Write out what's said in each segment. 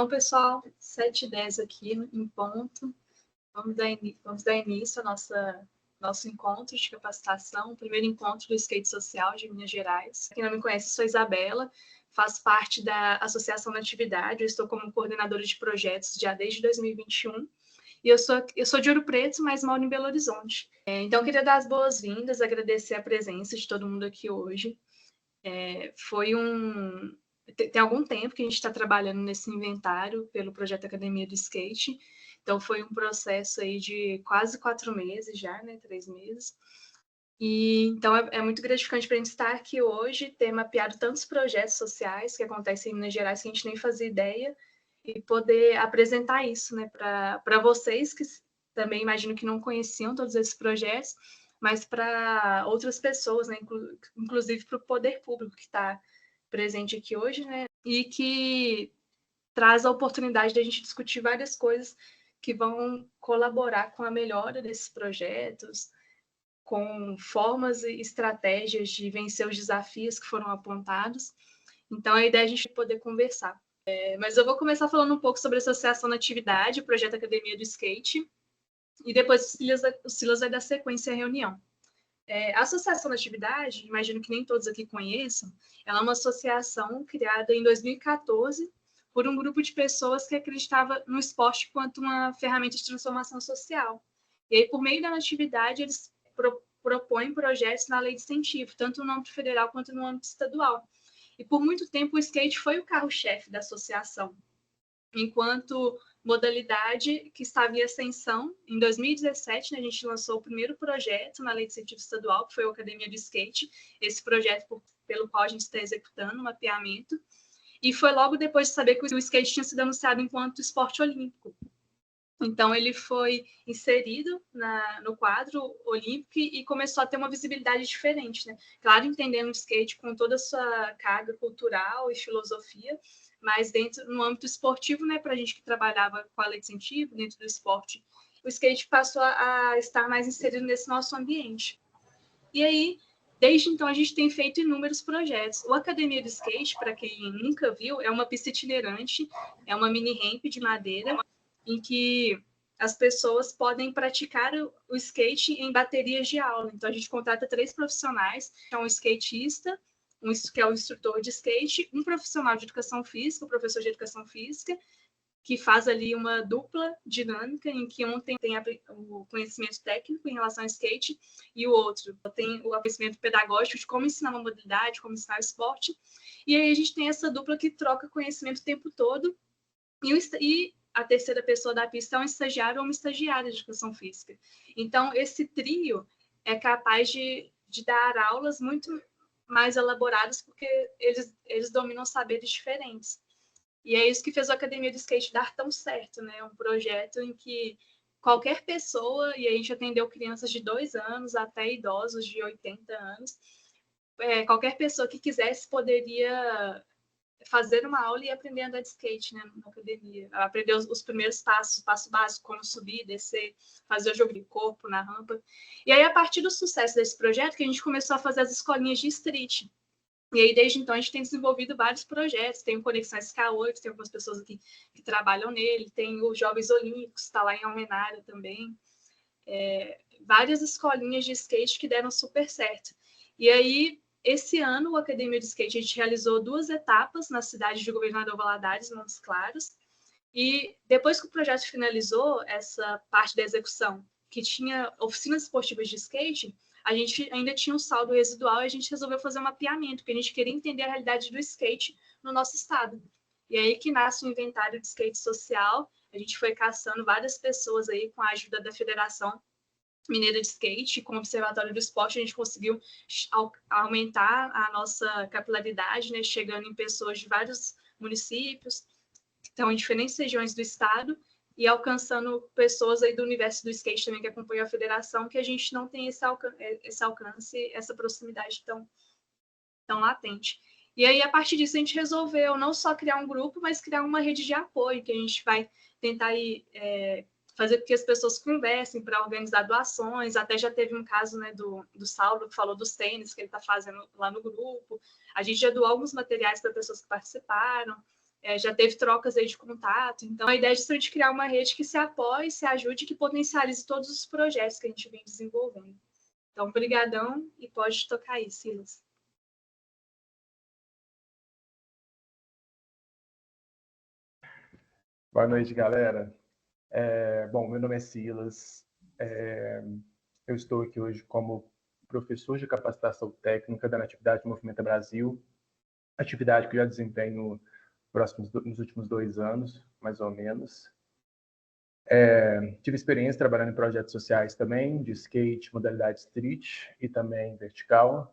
Bom, pessoal, 7h10 aqui em ponto. Vamos dar início ao nosso encontro de capacitação, o primeiro encontro do skate social de Minas Gerais. Quem não me conhece, sou Isabela, faço parte da Associação da Atividade, eu estou como coordenadora de projetos já desde 2021. E eu sou de Ouro Preto, mas moro em Belo Horizonte. Então, eu queria dar as boas-vindas, agradecer a presença de todo mundo aqui hoje. Tem algum tempo que a gente está trabalhando nesse inventário pelo projeto Academia do Skate. Então, foi um processo aí de quase 4 meses já, né? 3 meses. E então é muito gratificante para a gente estar aqui hoje, ter mapeado tantos projetos sociais que acontecem em Minas Gerais que a gente nem fazia ideia, e poder apresentar isso, né, para vocês que também imagino que não conheciam todos esses projetos, mas para outras pessoas, né, inclusive para o poder público que está presente aqui hoje, né, e que traz a oportunidade de a gente discutir várias coisas que vão colaborar com a melhora desses projetos, com formas e estratégias de vencer os desafios que foram apontados. Então, a ideia é a gente poder conversar. Mas eu vou começar falando um pouco sobre a Associação da Atividade, o Projeto Academia do Skate, e depois o Silas vai dar sequência à reunião. A Associação da Atividade, imagino que nem todos aqui conheçam, ela é uma associação criada em 2014 por um grupo de pessoas que acreditava no esporte quanto uma ferramenta de transformação social. E aí, por meio da atividade, eles propõem projetos na lei de incentivo, tanto no âmbito federal quanto no âmbito estadual. E por muito tempo o skate foi o carro-chefe da associação, enquanto modalidade que estava em ascensão. Em 2017, né, a gente lançou o primeiro projeto na Lei de Incentivo Estadual, que foi a Academia do Skate, esse projeto pelo qual a gente está executando o mapeamento, e foi logo depois de saber que o skate tinha sido anunciado enquanto esporte olímpico. Então, ele foi inserido no quadro olímpico e começou a ter uma visibilidade diferente, né? Claro, entendendo o skate com toda a sua carga cultural e filosofia, mas no âmbito esportivo, né, para a gente que trabalhava com a lei de incentivo, dentro do esporte, o skate passou a estar mais inserido nesse nosso ambiente. E aí, desde então, a gente tem feito inúmeros projetos. O Academia do Skate, para quem nunca viu, é uma pista itinerante, é uma mini ramp de madeira, em que as pessoas podem praticar o skate em baterias de aula. Então, a gente contrata 3 profissionais, que é um skatista, que é o instrutor de skate, um profissional de educação física, o professor de educação física, que faz ali uma dupla dinâmica, em que um tem o conhecimento técnico em relação ao skate e o outro tem o conhecimento pedagógico de como ensinar uma modalidade, como ensinar o esporte. E aí a gente tem essa dupla que troca conhecimento o tempo todo, e a terceira pessoa da pista é um estagiário ou uma estagiária de educação física. Então, esse trio é capaz de dar aulas muito mais elaboradas, porque eles dominam saberes diferentes. E é isso que fez a Academia do Skate dar tão certo, né? Um projeto em que qualquer pessoa, e a gente atendeu crianças de 2 anos até idosos de 80 anos, qualquer pessoa que quisesse poderia fazer uma aula e aprender a andar de skate, né, na academia. Aprender os primeiros passos, o passo básico, como subir, descer, fazer o jogo de corpo na rampa. E aí, a partir do sucesso desse projeto, que a gente começou a fazer as escolinhas de street. E aí, desde então, a gente tem desenvolvido vários projetos. Tem o Conexão SK8, tem algumas pessoas aqui que trabalham nele, tem os Jovens Olímpicos, está lá em Almenara também. Várias escolinhas de skate que deram super certo. E aí, esse ano, o Academia de Skate, a gente realizou 2 etapas na cidade de Governador Valadares, Montes Claros. E depois que o projeto finalizou essa parte da execução, que tinha oficinas esportivas de skate, a gente ainda tinha um saldo residual e a gente resolveu fazer um mapeamento, porque a gente queria entender a realidade do skate no nosso estado. E aí que nasce o inventário de skate social. A gente foi caçando várias pessoas aí com a ajuda da Federação Mineira de Skate, com o Observatório do Esporte, a gente conseguiu aumentar a nossa capilaridade, né, chegando em pessoas de vários municípios, então em diferentes regiões do estado, e alcançando pessoas aí do universo do skate também que acompanham a federação, que a gente não tem esse alcance, essa proximidade tão latente. E aí, a partir disso, a gente resolveu não só criar um grupo, mas criar uma rede de apoio, que a gente vai tentar fazer com que as pessoas conversem para organizar doações. Até já teve um caso, né, do Saulo, que falou dos tênis que ele está fazendo lá no grupo. A gente já doou alguns materiais para pessoas que participaram. já teve trocas aí de contato. Então, a ideia é justamente criar uma rede que se apoie, se ajude, que potencialize todos os projetos que a gente vem desenvolvendo. Então, brigadão e pode tocar aí, Silas. Boa noite, galera. Bom, meu nome é Silas. Eu estou aqui hoje como professor de capacitação técnica da Natividade Movimenta Brasil, atividade que eu já desempenho nos últimos 2 anos, mais ou menos. Tive experiência trabalhando em projetos sociais também, de skate, modalidade street e também vertical,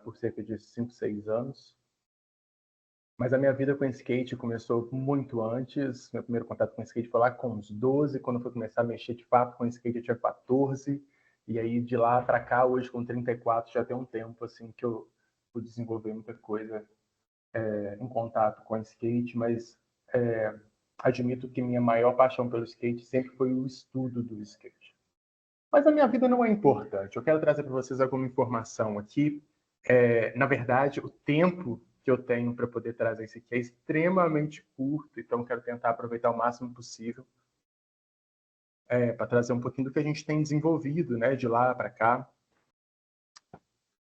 por cerca de 5, 6 anos. Mas a minha vida com skate começou muito antes. Meu primeiro contato com skate foi lá com uns 12, quando eu fui começar a mexer de fato com skate eu tinha 14. E aí de lá para cá, hoje com 34, já tem um tempo assim que eu fui desenvolver muita coisa em contato com skate, mas admito que minha maior paixão pelo skate sempre foi o estudo do skate. Mas a minha vida não é importante. Eu quero trazer para vocês alguma informação aqui. Na verdade, o tempo que eu tenho para poder trazer isso aqui é extremamente curto, então quero tentar aproveitar o máximo possível para trazer um pouquinho do que a gente tem desenvolvido, né, de lá para cá.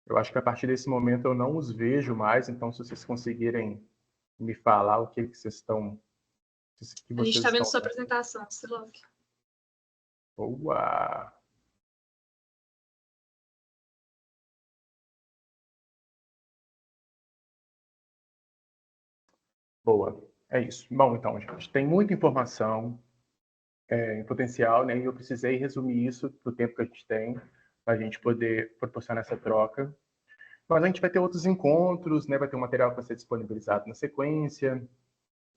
Eu acho que a partir desse momento eu não os vejo mais, então se vocês conseguirem me falar o que vocês estão, que A gente vocês está vendo estão sua vendo. apresentação, Silas. Boa! Boa. É isso. Bom, então, gente, tem muita informação em potencial, né? E eu precisei resumir isso no tempo que a gente tem, para a gente poder proporcionar essa troca. Mas a gente vai ter outros encontros, né? Vai ter um material que vai ser disponibilizado na sequência,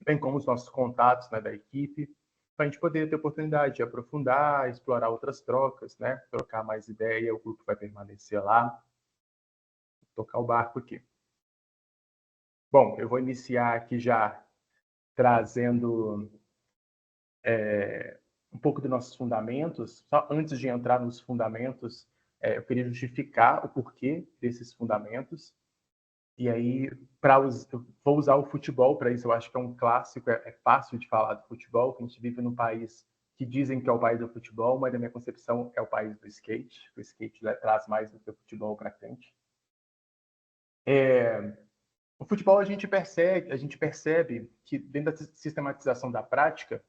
bem como os nossos contatos, né, da equipe, para a gente poder ter oportunidade de aprofundar, explorar outras trocas, né? Trocar mais ideia, o grupo vai permanecer lá, tocar o barco aqui. Bom, eu vou iniciar aqui já trazendo um pouco dos nossos fundamentos. Só antes de entrar nos fundamentos, eu queria justificar o porquê desses fundamentos. E aí, vou usar o futebol para isso. Eu acho que é um clássico, é fácil de falar do futebol, que a gente vive num país que dizem que é o país do futebol, mas na minha concepção é o país do skate. O skate traz mais do que o futebol para frente. O futebol a gente percebe que dentro da sistematização da prática,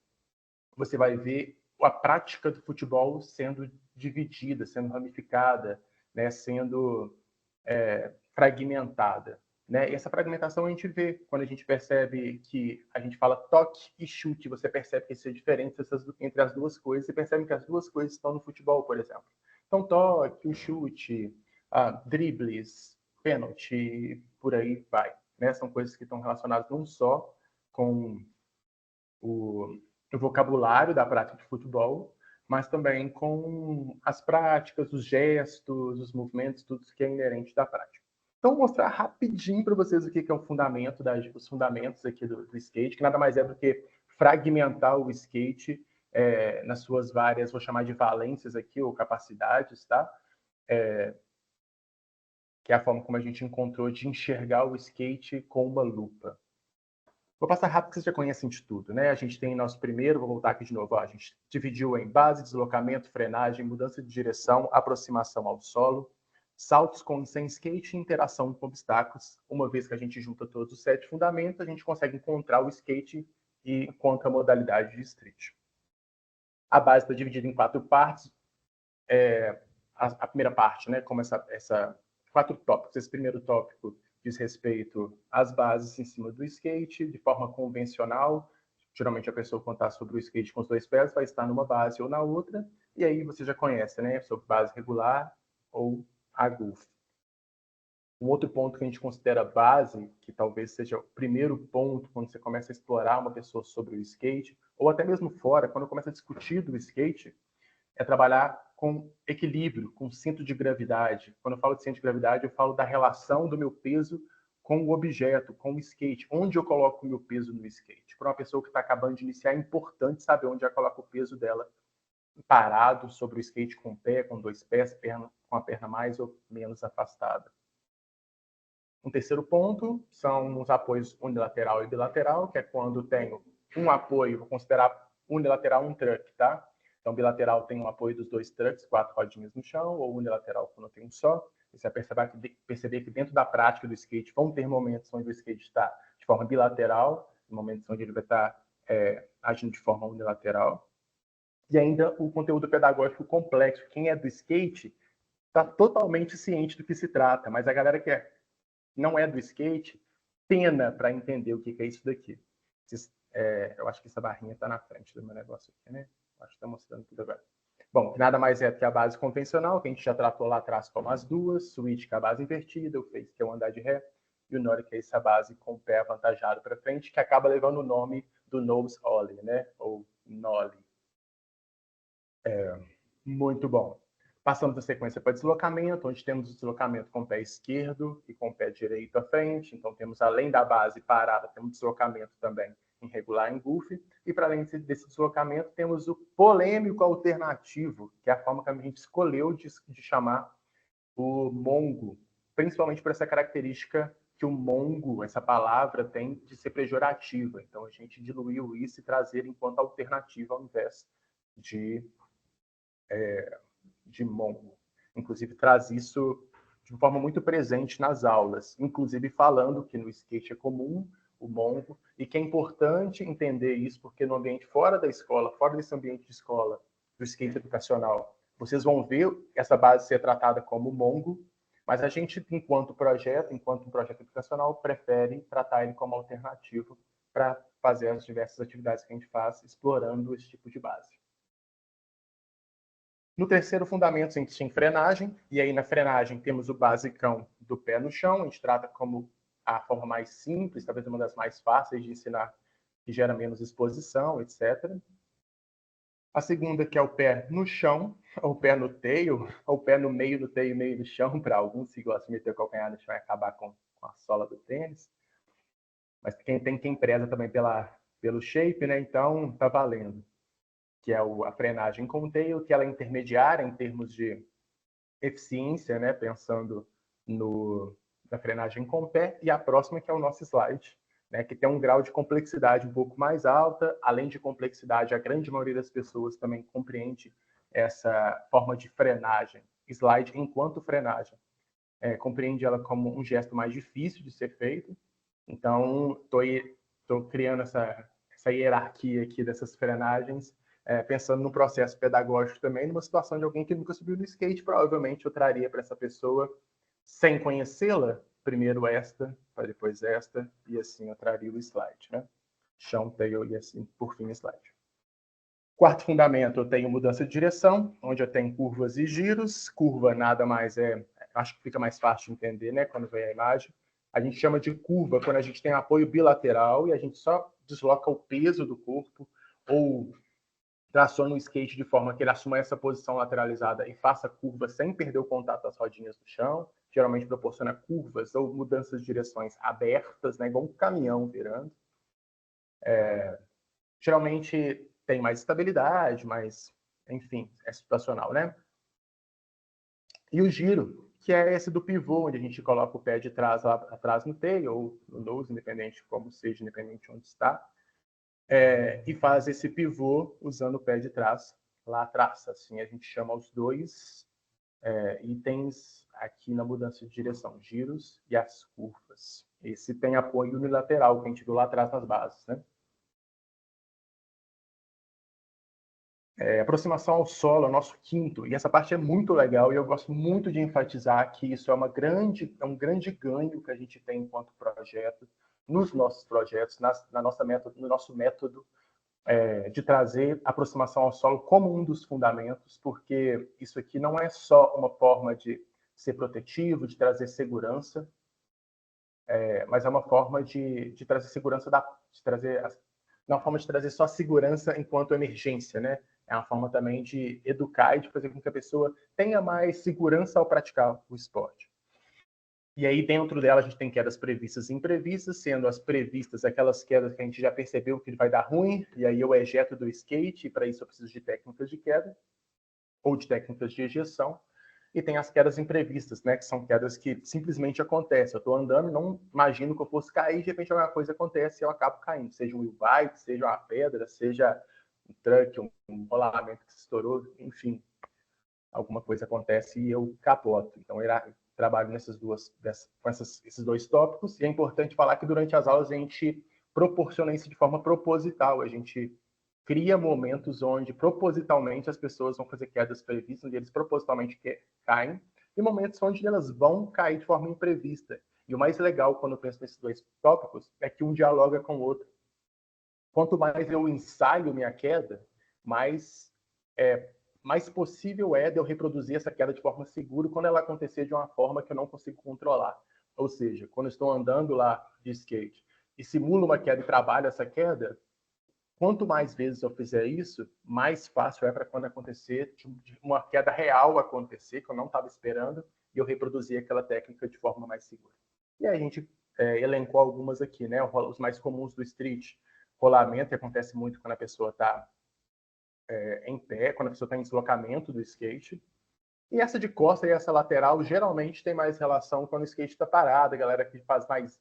você vai ver a prática do futebol sendo dividida, sendo ramificada, né, sendo fragmentada. Né? E essa fragmentação a gente vê quando a gente percebe que a gente fala toque e chute, você percebe que existem diferenças entre as duas coisas e percebe que as duas coisas estão no futebol, por exemplo. Então, toque, o chute, dribles, pênalti, por aí vai. Né? São coisas que estão relacionadas não só com o vocabulário da prática de futebol, mas também com as práticas, os gestos, os movimentos, tudo que é inerente da prática. Então, vou mostrar rapidinho para vocês o que é o fundamento, os fundamentos aqui do skate, que nada mais é do que fragmentar o skate nas suas várias, vou chamar de valências aqui, ou capacidades, tá? Que é a forma como a gente encontrou de enxergar o skate com uma lupa. Vou passar rápido, que vocês já conhecem de tudo, né? A gente tem nosso primeiro, vou voltar aqui de novo, ó, a gente dividiu em base, deslocamento, frenagem, mudança de direção, aproximação ao solo, saltos com sem skate e interação com obstáculos. Uma vez que a gente junta todos os 7 fundamentos, a gente consegue encontrar o skate e encontra a modalidade de street. A base está dividida em 4 partes. A primeira parte, né, como essa 4 tópicos. Esse primeiro tópico diz respeito às bases em cima do skate, de forma convencional. Geralmente a pessoa contar sobre o skate com os 2 pés vai estar numa base ou na outra, e aí você já conhece, né, sobre base regular ou a goof. Um outro ponto que a gente considera base, que talvez seja o primeiro ponto quando você começa a explorar uma pessoa sobre o skate, ou até mesmo fora, quando começa a discutir do skate, é trabalhar com equilíbrio, com centro de gravidade. Quando eu falo de centro de gravidade, eu falo da relação do meu peso com o objeto, com o skate. Onde eu coloco o meu peso no skate? Para uma pessoa que está acabando de iniciar, é importante saber onde ela coloca o peso dela parado sobre o skate com o pé, com 2 pés, com a perna mais ou menos afastada. Um terceiro ponto são os apoios unilateral e bilateral, que é quando tenho um apoio, vou considerar unilateral um truck, tá? Então, bilateral tem um apoio dos 2 trucks, 4 rodinhas no chão, ou unilateral quando tem um só. Você vai perceber que dentro da prática do skate vão ter momentos onde o skate está de forma bilateral, momentos onde ele vai estar agindo de forma unilateral. E ainda o conteúdo pedagógico complexo. Quem é do skate está totalmente ciente do que se trata, mas a galera que não é do skate pena para entender o que é isso daqui. Eu acho que essa barrinha está na frente do meu negócio aqui, né? Acho que está mostrando tudo agora. Bom, que nada mais é do que a base convencional, que a gente já tratou lá atrás como as duas, switch, que é a base invertida, o face, que é o andar de ré, e o nollie, que é essa base com o pé avantajado para frente, que acaba levando o nome do nose ollie, né? Ou nollie. Muito bom. Passamos a sequência para deslocamento, onde temos o deslocamento com o pé esquerdo e com o pé direito à frente. Então, temos, além da base parada, temos deslocamento também em regular em goofy. E, para além desse deslocamento, temos o polêmico alternativo, que é a forma que a gente escolheu de chamar o mongo, principalmente por essa característica que o mongo, essa palavra, tem de ser pejorativa. Então, a gente diluiu isso e trazer enquanto alternativa ao invés de mongo. Inclusive, traz isso de uma forma muito presente nas aulas, inclusive falando que no skate é comum o mongo, e que é importante entender isso, porque no ambiente fora da escola, fora desse ambiente de escola, do skate educacional, vocês vão ver essa base ser tratada como mongo, mas a gente, enquanto um projeto educacional, prefere tratar ele como alternativo para fazer as diversas atividades que a gente faz, explorando esse tipo de base. No terceiro fundamento, a gente tem frenagem, e aí na frenagem temos o basicão do pé no chão, a gente trata como a forma mais simples, talvez uma das mais fáceis de ensinar, que gera menos exposição, etc. A segunda, que é o pé no chão, ou pé no tail, ou pé no meio do tail e meio do chão, para alguns que gostam de meter o calcanhar no chão e acabar com a sola do tênis. Mas quem preza também pelo shape, né? Então tá valendo. Que é a frenagem com tail, que ela é intermediária em termos de eficiência, né? Pensando na frenagem com pé, e a próxima que é o nosso slide, né? Que tem um grau de complexidade um pouco mais alta. Além de complexidade, a grande maioria das pessoas também compreende essa forma de frenagem, slide enquanto frenagem. Compreende ela como um gesto mais difícil de ser feito. Então, estou criando essa hierarquia aqui dessas frenagens, pensando no processo pedagógico também, numa situação de alguém que nunca subiu no skate, provavelmente eu traria para essa pessoa, sem conhecê-la, primeiro esta, para depois esta, e assim eu traria o slide, né? Chão, tail e assim, por fim, slide. Quarto fundamento, eu tenho mudança de direção, onde eu tenho curvas e giros. Curva nada mais acho que fica mais fácil de entender, né, quando vem a imagem. A gente chama de curva quando a gente tem apoio bilateral e a gente só desloca o peso do corpo ou traciona o skate de forma que ele assuma essa posição lateralizada e faça curva sem perder o contato das rodinhas do chão. Geralmente proporciona curvas ou mudanças de direções abertas, né, igual um caminhão virando. Geralmente tem mais estabilidade, mas, enfim, é situacional, né? E o giro, que é esse do pivô, onde a gente coloca o pé de trás lá atrás no tail, ou no nose, independente como seja, independente de onde está, e faz esse pivô usando o pé de trás lá atrás. Assim a gente chama os dois itens aqui na mudança de direção, giros e as curvas. Esse tem apoio unilateral, que a gente viu lá atrás nas bases, né? Aproximação ao solo é o nosso quinto, e essa parte é muito legal, e eu gosto muito de enfatizar que isso é um grande ganho que a gente tem enquanto projeto, nos nossos projetos, no nosso método de trazer aproximação ao solo como um dos fundamentos, porque isso aqui não é só uma forma de ser protetivo, de trazer segurança, mas é uma forma de trazer segurança, não é uma forma de trazer só segurança enquanto emergência, né? É uma forma também de educar e de fazer com que a pessoa tenha mais segurança ao praticar o esporte. E aí, dentro dela, a gente tem quedas previstas e imprevistas, sendo as previstas aquelas quedas que a gente já percebeu que vai dar ruim, e aí eu ejeto do skate, e para isso eu preciso de técnicas de queda, ou de técnicas de ejeção. E tem as quedas imprevistas, né? Que são quedas que simplesmente acontecem. Eu estou andando, não imagino que eu fosse cair, de repente alguma coisa acontece e eu acabo caindo. Seja um wheelbike, seja uma pedra, seja um truck, um rolamento que se estourou, enfim. Alguma coisa acontece e eu capoto. Então, eu trabalho com esses dois tópicos. E é importante falar que durante as aulas a gente proporciona isso de forma proposital. A gente cria momentos onde propositalmente as pessoas vão fazer quedas previstas, onde eles propositalmente caem, e momentos onde elas vão cair de forma imprevista. E o mais legal quando eu penso nesses dois tópicos é que um dialoga com o outro. Quanto mais eu ensaio minha queda, mais mais possível é de eu reproduzir essa queda de forma segura quando ela acontecer de uma forma que eu não consigo controlar. Ou seja, quando eu estou andando lá de skate e simulo uma queda e trabalho essa queda, quanto mais vezes eu fizer isso, mais fácil é para quando acontecer, de uma queda real acontecer, que eu não estava esperando, e eu reproduzir aquela técnica de forma mais segura. E aí a gente elencou algumas aqui, né? Os mais comuns do street. Rolamento, que acontece muito quando a pessoa está em pé, quando a pessoa está em deslocamento do skate. E essa de costa e essa lateral geralmente tem mais relação quando o skate está parado, a galera que faz mais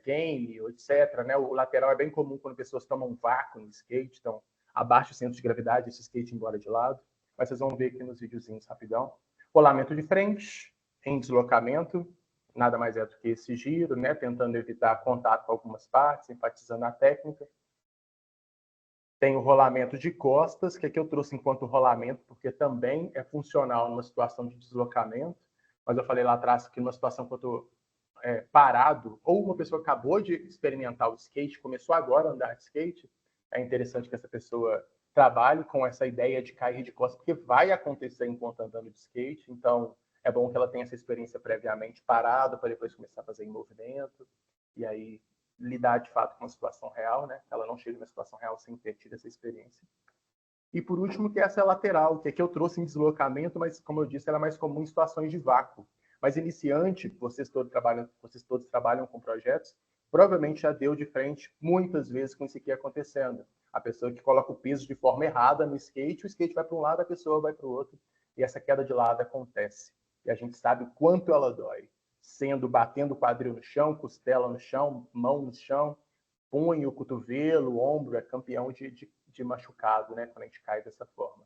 game, etc. Né? O lateral é bem comum quando pessoas tomam um vácuo no skate, então abaixo o centro de gravidade, esse skate embora de lado. Mas vocês vão ver aqui nos videozinhos rapidão. Rolamento de frente, em deslocamento, nada mais é do que esse giro, né? Tentando evitar contato com algumas partes, enfatizando a técnica. Tem o rolamento de costas, que aqui eu trouxe enquanto rolamento, porque também é funcional numa situação de deslocamento. Mas eu falei lá atrás que numa situação que eu estou parado, ou uma pessoa acabou de experimentar o skate, começou agora a andar de skate, é interessante que essa pessoa trabalhe com essa ideia de cair de costas, porque vai acontecer enquanto andando de skate. Então, é bom que ela tenha essa experiência previamente parada, para depois começar a fazer em movimento. E aí lidar de fato com uma situação real, né? Ela não chega na situação real sem ter tido essa experiência. E por último, que essa é a lateral, que aqui eu trouxe em deslocamento, mas como eu disse, ela é mais comum em situações de vácuo. Mas iniciante, vocês todos trabalham com projetos, provavelmente já deu de frente muitas vezes com isso aqui acontecendo. A pessoa que coloca o peso de forma errada no skate, o skate vai para um lado, a pessoa vai para o outro, e essa queda de lado acontece. E a gente sabe o quanto ela dói, sendo batendo o quadril no chão, costela no chão, mão no chão, punho, cotovelo, ombro, é campeão de machucado, né, quando a gente cai dessa forma.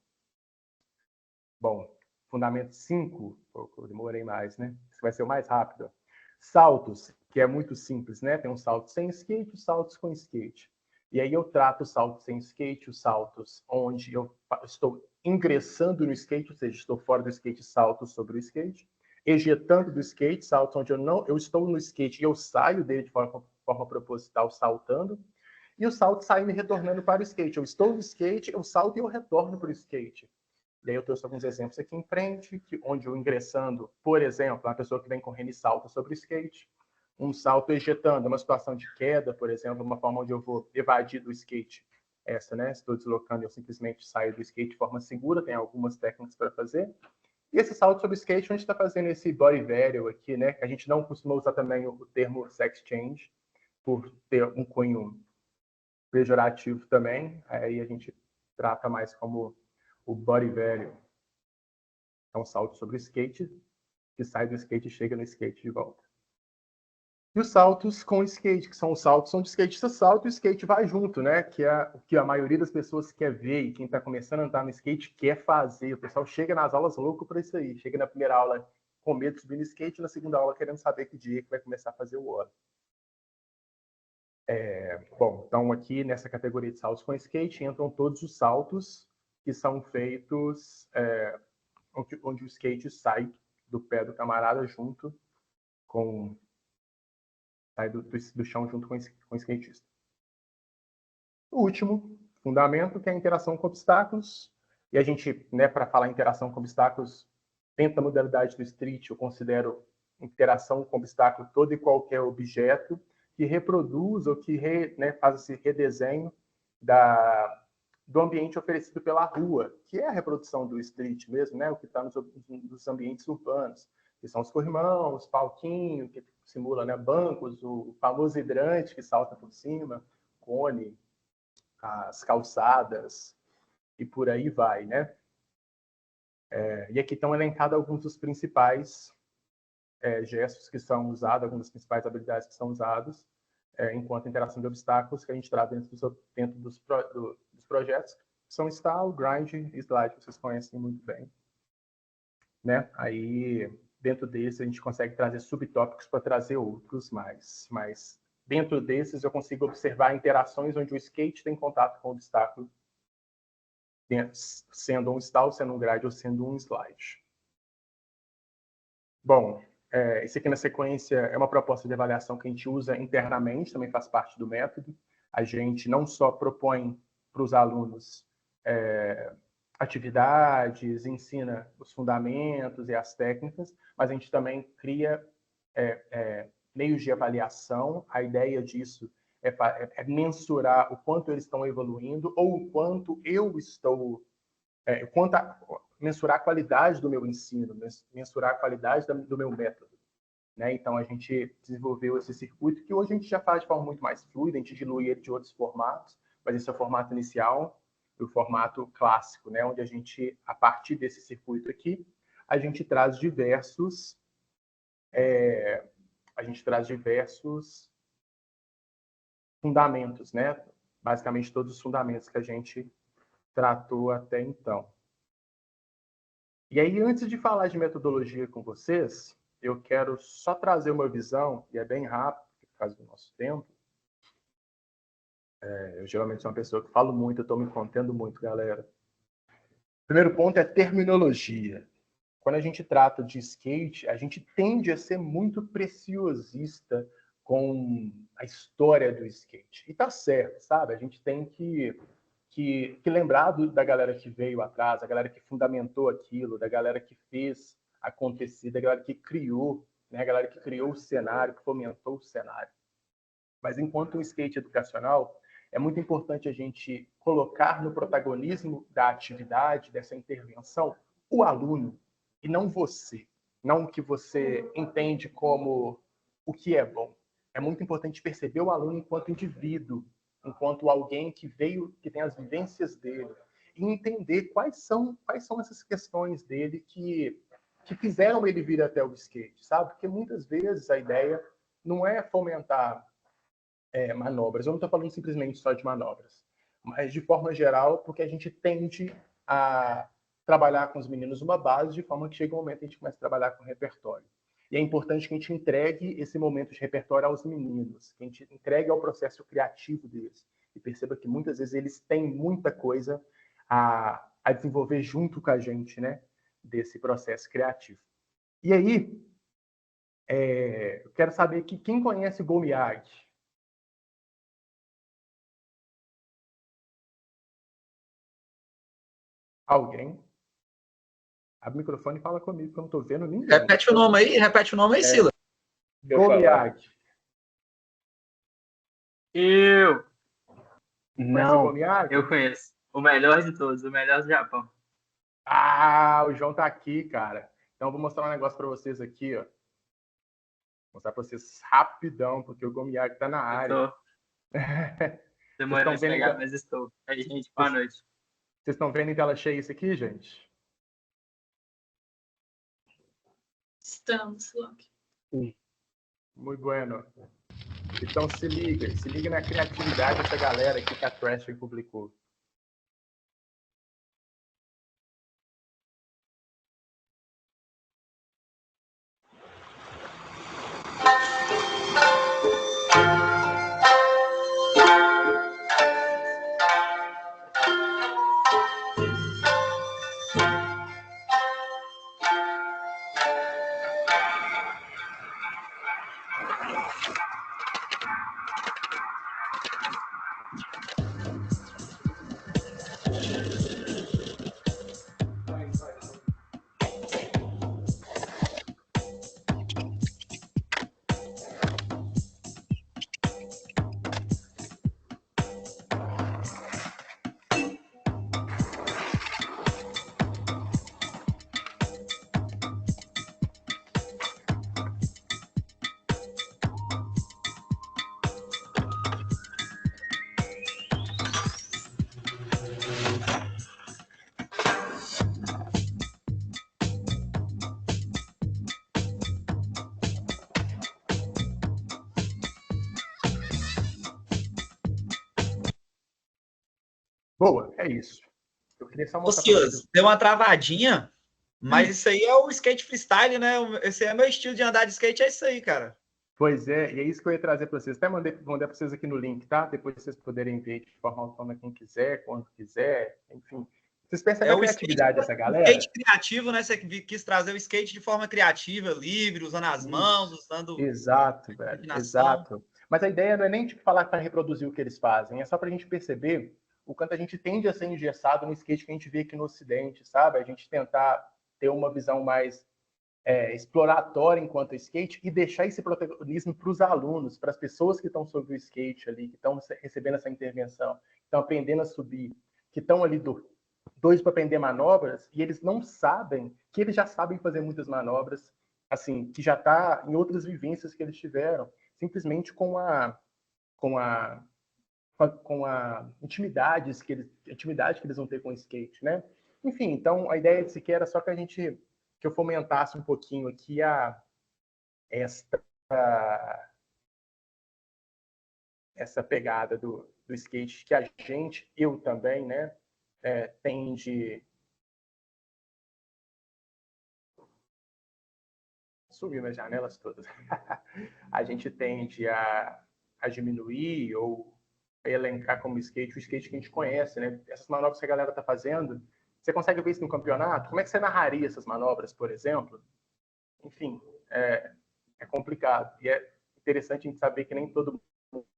Bom, fundamento 5, eu demorei mais, né? Isso vai ser o mais rápido. Saltos, que é muito simples, né? Tem um salto sem skate, os saltos com skate. E aí eu trato os saltos sem skate, os saltos onde eu estou ingressando no skate, ou seja, estou fora do skate, salto sobre o skate. Ejetando do skate, saltos onde eu estou no skate e eu saio dele de forma proposital, saltando. E o salto saindo e retornando para o skate. Eu estou no skate, eu salto e eu retorno para o skate. E aí eu trouxe alguns exemplos aqui em frente, onde eu ingressando, por exemplo, uma pessoa que vem correndo e salta sobre o skate, um salto ejetando, uma situação de queda, por exemplo, uma forma onde eu vou evadir do skate. Essa, né? Estou deslocando e eu simplesmente saio do skate de forma segura, tem algumas técnicas para fazer. E esse salto sobre o skate, onde está fazendo esse body varial aqui, né? Que a gente não costuma usar também o termo sex change, por ter um cunho pejorativo também. Aí a gente trata mais como o body value. É um salto sobre o skate, que sai do skate e chega no skate de volta. E os saltos com skate, que são os saltos onde o skatista salta e o skate vai junto, né? Que é o que a maioria das pessoas quer ver e quem está começando a andar no skate quer fazer. O pessoal chega nas aulas louco para isso aí. Chega na primeira aula com medo de subir no skate, na segunda aula querendo saber que dia que vai começar a fazer o óleo. Bom, então aqui nessa categoria de saltos com skate entram todos os saltos que são feitos onde o skate sai do pé do camarada junto com... sai do chão junto com o skatista. O último fundamento, que é a interação com obstáculos. E a gente, né, para falar interação com obstáculos, dentro da modalidade do street, eu considero interação com obstáculo todo e qualquer objeto que reproduz ou que faz esse redesenho do ambiente oferecido pela rua, que é a reprodução do street mesmo, né? O que está nos ambientes urbanos, que são os corrimãos, palquinho, que simula, né, bancos, o famoso hidrante que salta por cima, cone, as calçadas, e por aí vai, né? E aqui estão elencados alguns dos principais gestos que são usados, algumas das principais habilidades que são usadas enquanto interação de obstáculos que a gente traz dentro dos projetos, que são style, grind e slide, que vocês conhecem muito bem. Né? Aí, dentro desse, a gente consegue trazer subtópicos para trazer outros mais. Mas dentro desses, eu consigo observar interações onde o skate tem contato com o obstáculo, sendo um style, sendo um grind ou sendo um slide. Bom, isso aqui na sequência é uma proposta de avaliação que a gente usa internamente, também faz parte do método. A gente não só propõe para os alunos atividades, ensina os fundamentos e as técnicas, mas a gente também cria meios de avaliação. A ideia disso é mensurar o quanto eles estão evoluindo ou o quanto eu estou... mensurar a qualidade do meu ensino, mensurar a qualidade do meu método. Né? Então, a gente desenvolveu esse circuito que hoje a gente já faz de forma muito mais fluida, a gente dilui ele de outros formatos, mas esse é o formato inicial, o formato clássico, né? Onde a gente, a partir desse circuito aqui, a gente traz diversos fundamentos, né? Basicamente todos os fundamentos que a gente tratou até então. E aí, antes de falar de metodologia com vocês, eu quero só trazer uma visão, e é bem rápido, por causa do nosso tempo. Eu geralmente sou uma pessoa que falo muito, eu estou me contendo muito, galera. O primeiro ponto é terminologia. Quando a gente trata de skate, a gente tende a ser muito preciosista com a história do skate. E tá certo, sabe? A gente tem que lembrar da galera que veio atrás, a galera que fundamentou aquilo, da galera que fez acontecer, da galera que criou, né? A galera que criou o cenário, que fomentou o cenário. Mas enquanto um skate educacional, é muito importante a gente colocar no protagonismo da atividade, dessa intervenção, o aluno, e não você. Não o que você entende como o que é bom. É muito importante perceber o aluno enquanto indivíduo, enquanto alguém que veio, que tem as vivências dele, e entender quais são essas questões dele que fizeram ele vir até o skate, sabe? Porque muitas vezes a ideia não é fomentar manobras. Eu não estou falando simplesmente só de manobras, mas de forma geral, porque a gente tende a trabalhar com os meninos uma base, de forma que chega um momento que a gente começa a trabalhar com repertório. E é importante que a gente entregue esse momento de repertório aos meninos, que a gente entregue ao processo criativo deles. E perceba que muitas vezes eles têm muita coisa a desenvolver junto com a gente, né? Desse processo criativo. E aí, eu quero saber que quem conhece o Go Miyagi? Alguém? Abre o microfone e fala comigo, que eu não estou vendo ninguém. Repete o nome aí, Sila. Go Miyagi. Eu Não. Eu conheço. O melhor de todos, o melhor do Japão. Ah, o João tá aqui, cara. Então eu vou mostrar um negócio para vocês aqui, ó. Vou mostrar para vocês rapidão, porque o Go Miyagi tá na área. Demorou a chegar, mas estou. Aí, gente, boa noite. Vocês estão vendo em tela cheia isso aqui, gente? Estamos, Loki. Muito bueno. Então se liga na criatividade dessa galera aqui que a Trashing publicou. Boa, é isso. Eu queria só Ô, mostrar para Silas, vocês. deu uma travadinha, mas isso aí é o skate freestyle, né? Esse é meu estilo de andar de skate, é isso aí, cara. Pois é, e é isso que eu ia trazer para vocês. Até mandei para vocês aqui no link, tá? Depois vocês poderem ver de forma autônoma quem quiser, quando quiser, enfim. Vocês percebem a criatividade dessa galera? Skate criativo, né? Você quis trazer o skate de forma criativa, livre, usando as mãos, usando Exato, velho, imaginação. exato. Mas a ideia não é nem tipo, falar para reproduzir o que eles fazem, é só para a gente perceber o quanto a gente tende a ser engessado no skate que a gente vê aqui no Ocidente, sabe? A gente tentar ter uma visão mais exploratória enquanto skate e deixar esse protagonismo para os alunos, para as pessoas que estão sobre o skate ali, que estão recebendo essa intervenção, que estão aprendendo a subir, que estão ali dois para aprender manobras e eles não sabem que eles já sabem fazer muitas manobras, assim, que já está em outras vivências que eles tiveram, simplesmente com a intimidade que eles vão ter com o skate, né? Enfim, então a ideia de sequer era só que eu fomentasse um pouquinho aqui essa pegada do skate que a gente, eu também, né, tende. Sumiu nas janelas todas. A gente tende a diminuir ou elencar como skate o skate que a gente conhece, né? Essas manobras que a galera está fazendo, você consegue ver isso no campeonato? Como é que você narraria essas manobras, por exemplo? Enfim, é complicado. E é interessante a gente saber que nem todo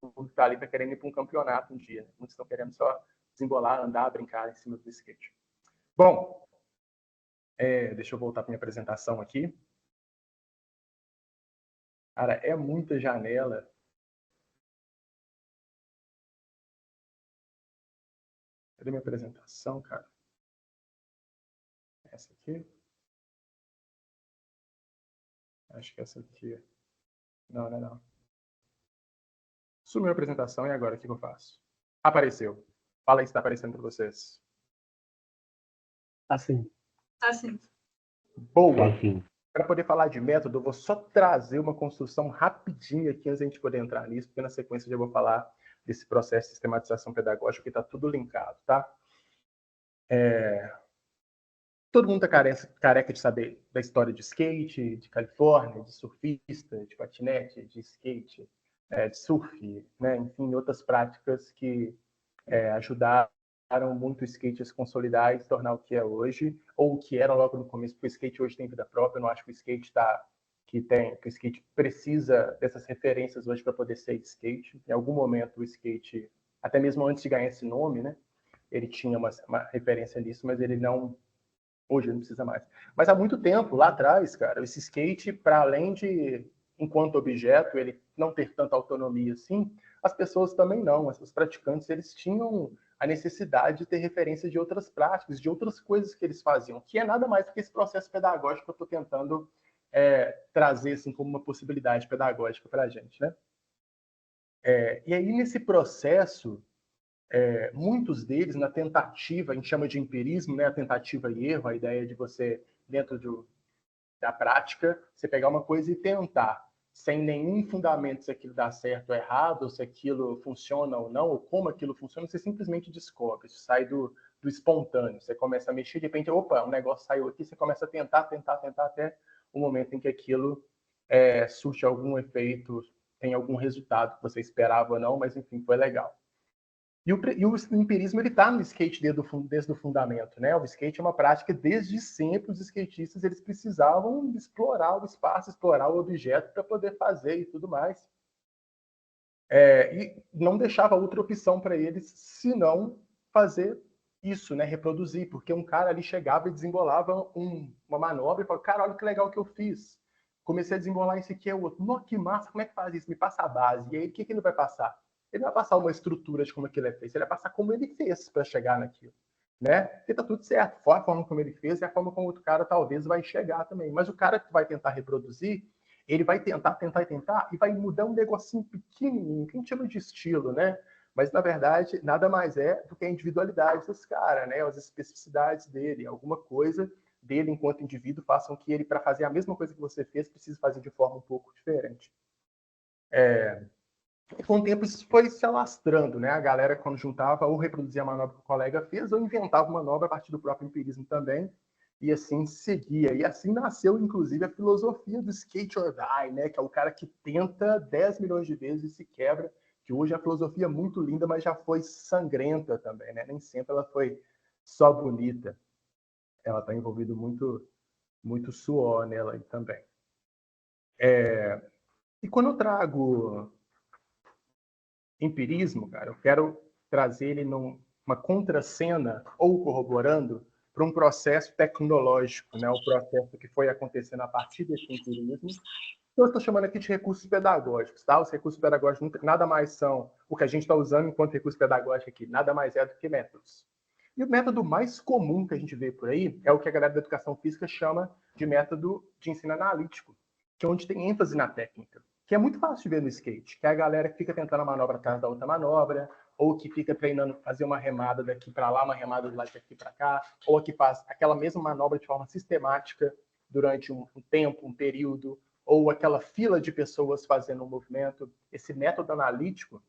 mundo está ali para querendo ir para um campeonato um dia. Né? Muitos estão querendo só desembolar, andar, brincar em cima do skate. Bom, deixa eu voltar para minha apresentação aqui. Cara, é muita janela. Cadê minha apresentação, cara? Essa aqui? Acho que essa aqui. Não, não é não. Sumiu a apresentação e agora o que eu faço? Apareceu. Fala aí se está aparecendo para vocês. Assim. Assim. Boa. Enfim. Para poder falar de método, eu vou só trazer uma construção rapidinha aqui antes de a gente poder entrar nisso, porque na sequência eu já vou falar desse processo de sistematização pedagógica que está tudo linkado, tá? Todo mundo está careca de saber da história de skate, de Califórnia, de surfista, de patinete, de skate, de surf, né? Enfim, outras práticas que ajudaram muito o skate a se consolidar e se tornar o que é hoje, ou o que era logo no começo, porque o skate hoje tem vida própria. Eu não acho que o skate que o skate precisa dessas referências hoje para poder ser skate. Em algum momento o skate, até mesmo antes de ganhar esse nome, né, ele tinha uma referência nisso, mas ele não, hoje ele não precisa mais. Mas há muito tempo, lá atrás, cara, esse skate, para além de, enquanto objeto, ele não ter tanta autonomia assim, as pessoas também não. Os praticantes, eles tinham a necessidade de ter referência de outras práticas, de outras coisas que eles faziam, que é nada mais do que esse processo pedagógico que eu estou tentando trazer assim, como uma possibilidade pedagógica para a gente, né? E aí, nesse processo, muitos deles, na tentativa, a gente chama de empirismo, né? A tentativa e erro, a ideia de você, dentro da prática, você pegar uma coisa e tentar, sem nenhum fundamento se aquilo dá certo ou errado, se aquilo funciona ou não, ou como aquilo funciona, você simplesmente descobre, você sai do espontâneo, você começa a mexer, de repente, opa, um negócio saiu aqui, você começa a tentar, até o momento em que aquilo surte algum efeito, tem algum resultado que você esperava ou não, mas enfim, foi legal. E o empirismo está no skate desde o fundamento, né? O skate é uma prática desde sempre. Os skatistas eles precisavam explorar o espaço, explorar o objeto para poder fazer e tudo mais. E não deixava outra opção para eles senão fazer isso, né? Reproduzir, porque um cara ali chegava e desembolava uma manobra e falava, cara, olha que legal que eu fiz. Comecei a desembolar isso aqui, é o outro. Nossa, que massa, como é que faz isso? Me passa a base. E aí, o que ele vai passar? Ele vai passar uma estrutura de como aquilo é feito, ele vai passar como ele fez para chegar naquilo. Né? E tá tudo certo. Foi a forma como ele fez e a forma como o outro cara talvez vai chegar também. Mas o cara que vai tentar reproduzir, ele vai tentar e vai mudar um negocinho pequenininho, que a gente chama de estilo, né? Mas, na verdade, nada mais é do que a individualidade desse cara, né? As especificidades dele, alguma coisa dele enquanto indivíduo façam que ele, para fazer a mesma coisa que você fez, precise fazer de forma um pouco diferente. E com o tempo isso foi se alastrando, né? A galera, quando juntava, ou reproduzia a manobra que o colega fez, ou inventava uma manobra a partir do próprio empirismo também, e assim seguia. E assim nasceu, inclusive, a filosofia do skate or die, né? Que é o cara que tenta 10 milhões de vezes e se quebra, que hoje a filosofia é muito linda, mas já foi sangrenta também, né? Nem sempre ela foi só bonita. Ela está envolvida muito suor nela também. E quando eu trago empirismo, cara, eu quero trazer ele numa contracena ou corroborando para um processo tecnológico, né? O processo que foi acontecendo a partir desse empirismo. Eu estou chamando aqui de recursos pedagógicos, tá? Os recursos pedagógicos nada mais são o que a gente está usando enquanto recurso pedagógico aqui, nada mais é do que métodos. E o método mais comum que a gente vê por aí é o que a galera da educação física chama de método de ensino analítico, que é onde tem ênfase na técnica, que é muito fácil de ver no skate, que é a galera que fica tentando a manobra atrás da outra manobra, ou que fica treinando fazer uma remada daqui para lá, uma remada do lado daqui para cá, ou que faz aquela mesma manobra de forma sistemática durante um tempo, um período, ou aquela fila de pessoas fazendo um movimento. Esse método analítico,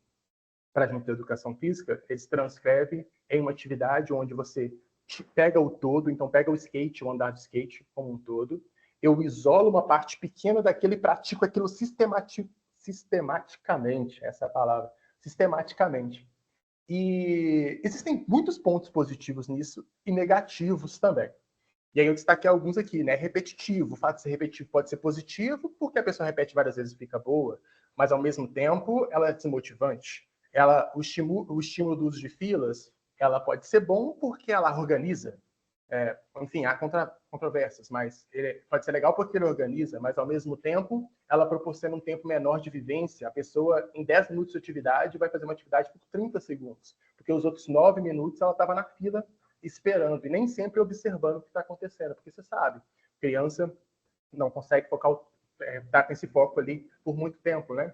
para a gente da educação física, ele se transcreve em uma atividade onde você pega o todo, então pega o skate, o andar de skate como um todo, eu isolo uma parte pequena daquilo e pratico aquilo sistematicamente, essa é a palavra, sistematicamente. E existem muitos pontos positivos nisso e negativos também. E aí eu destaquei alguns aqui, né? Repetitivo. O fato de ser repetitivo pode ser positivo, porque a pessoa repete várias vezes e fica boa, mas ao mesmo tempo ela é desmotivante. O estímulo do uso de filas, ela pode ser bom porque ela organiza. Enfim, há controvérsias, mas ele pode ser legal porque ele organiza, mas ao mesmo tempo ela proporciona um tempo menor de vivência. A pessoa, em 10 minutos de atividade, vai fazer uma atividade por 30 segundos, porque os outros 9 minutos ela estava na fila esperando e nem sempre observando o que está acontecendo, porque você sabe, criança não consegue focar, tá com esse foco ali por muito tempo, né?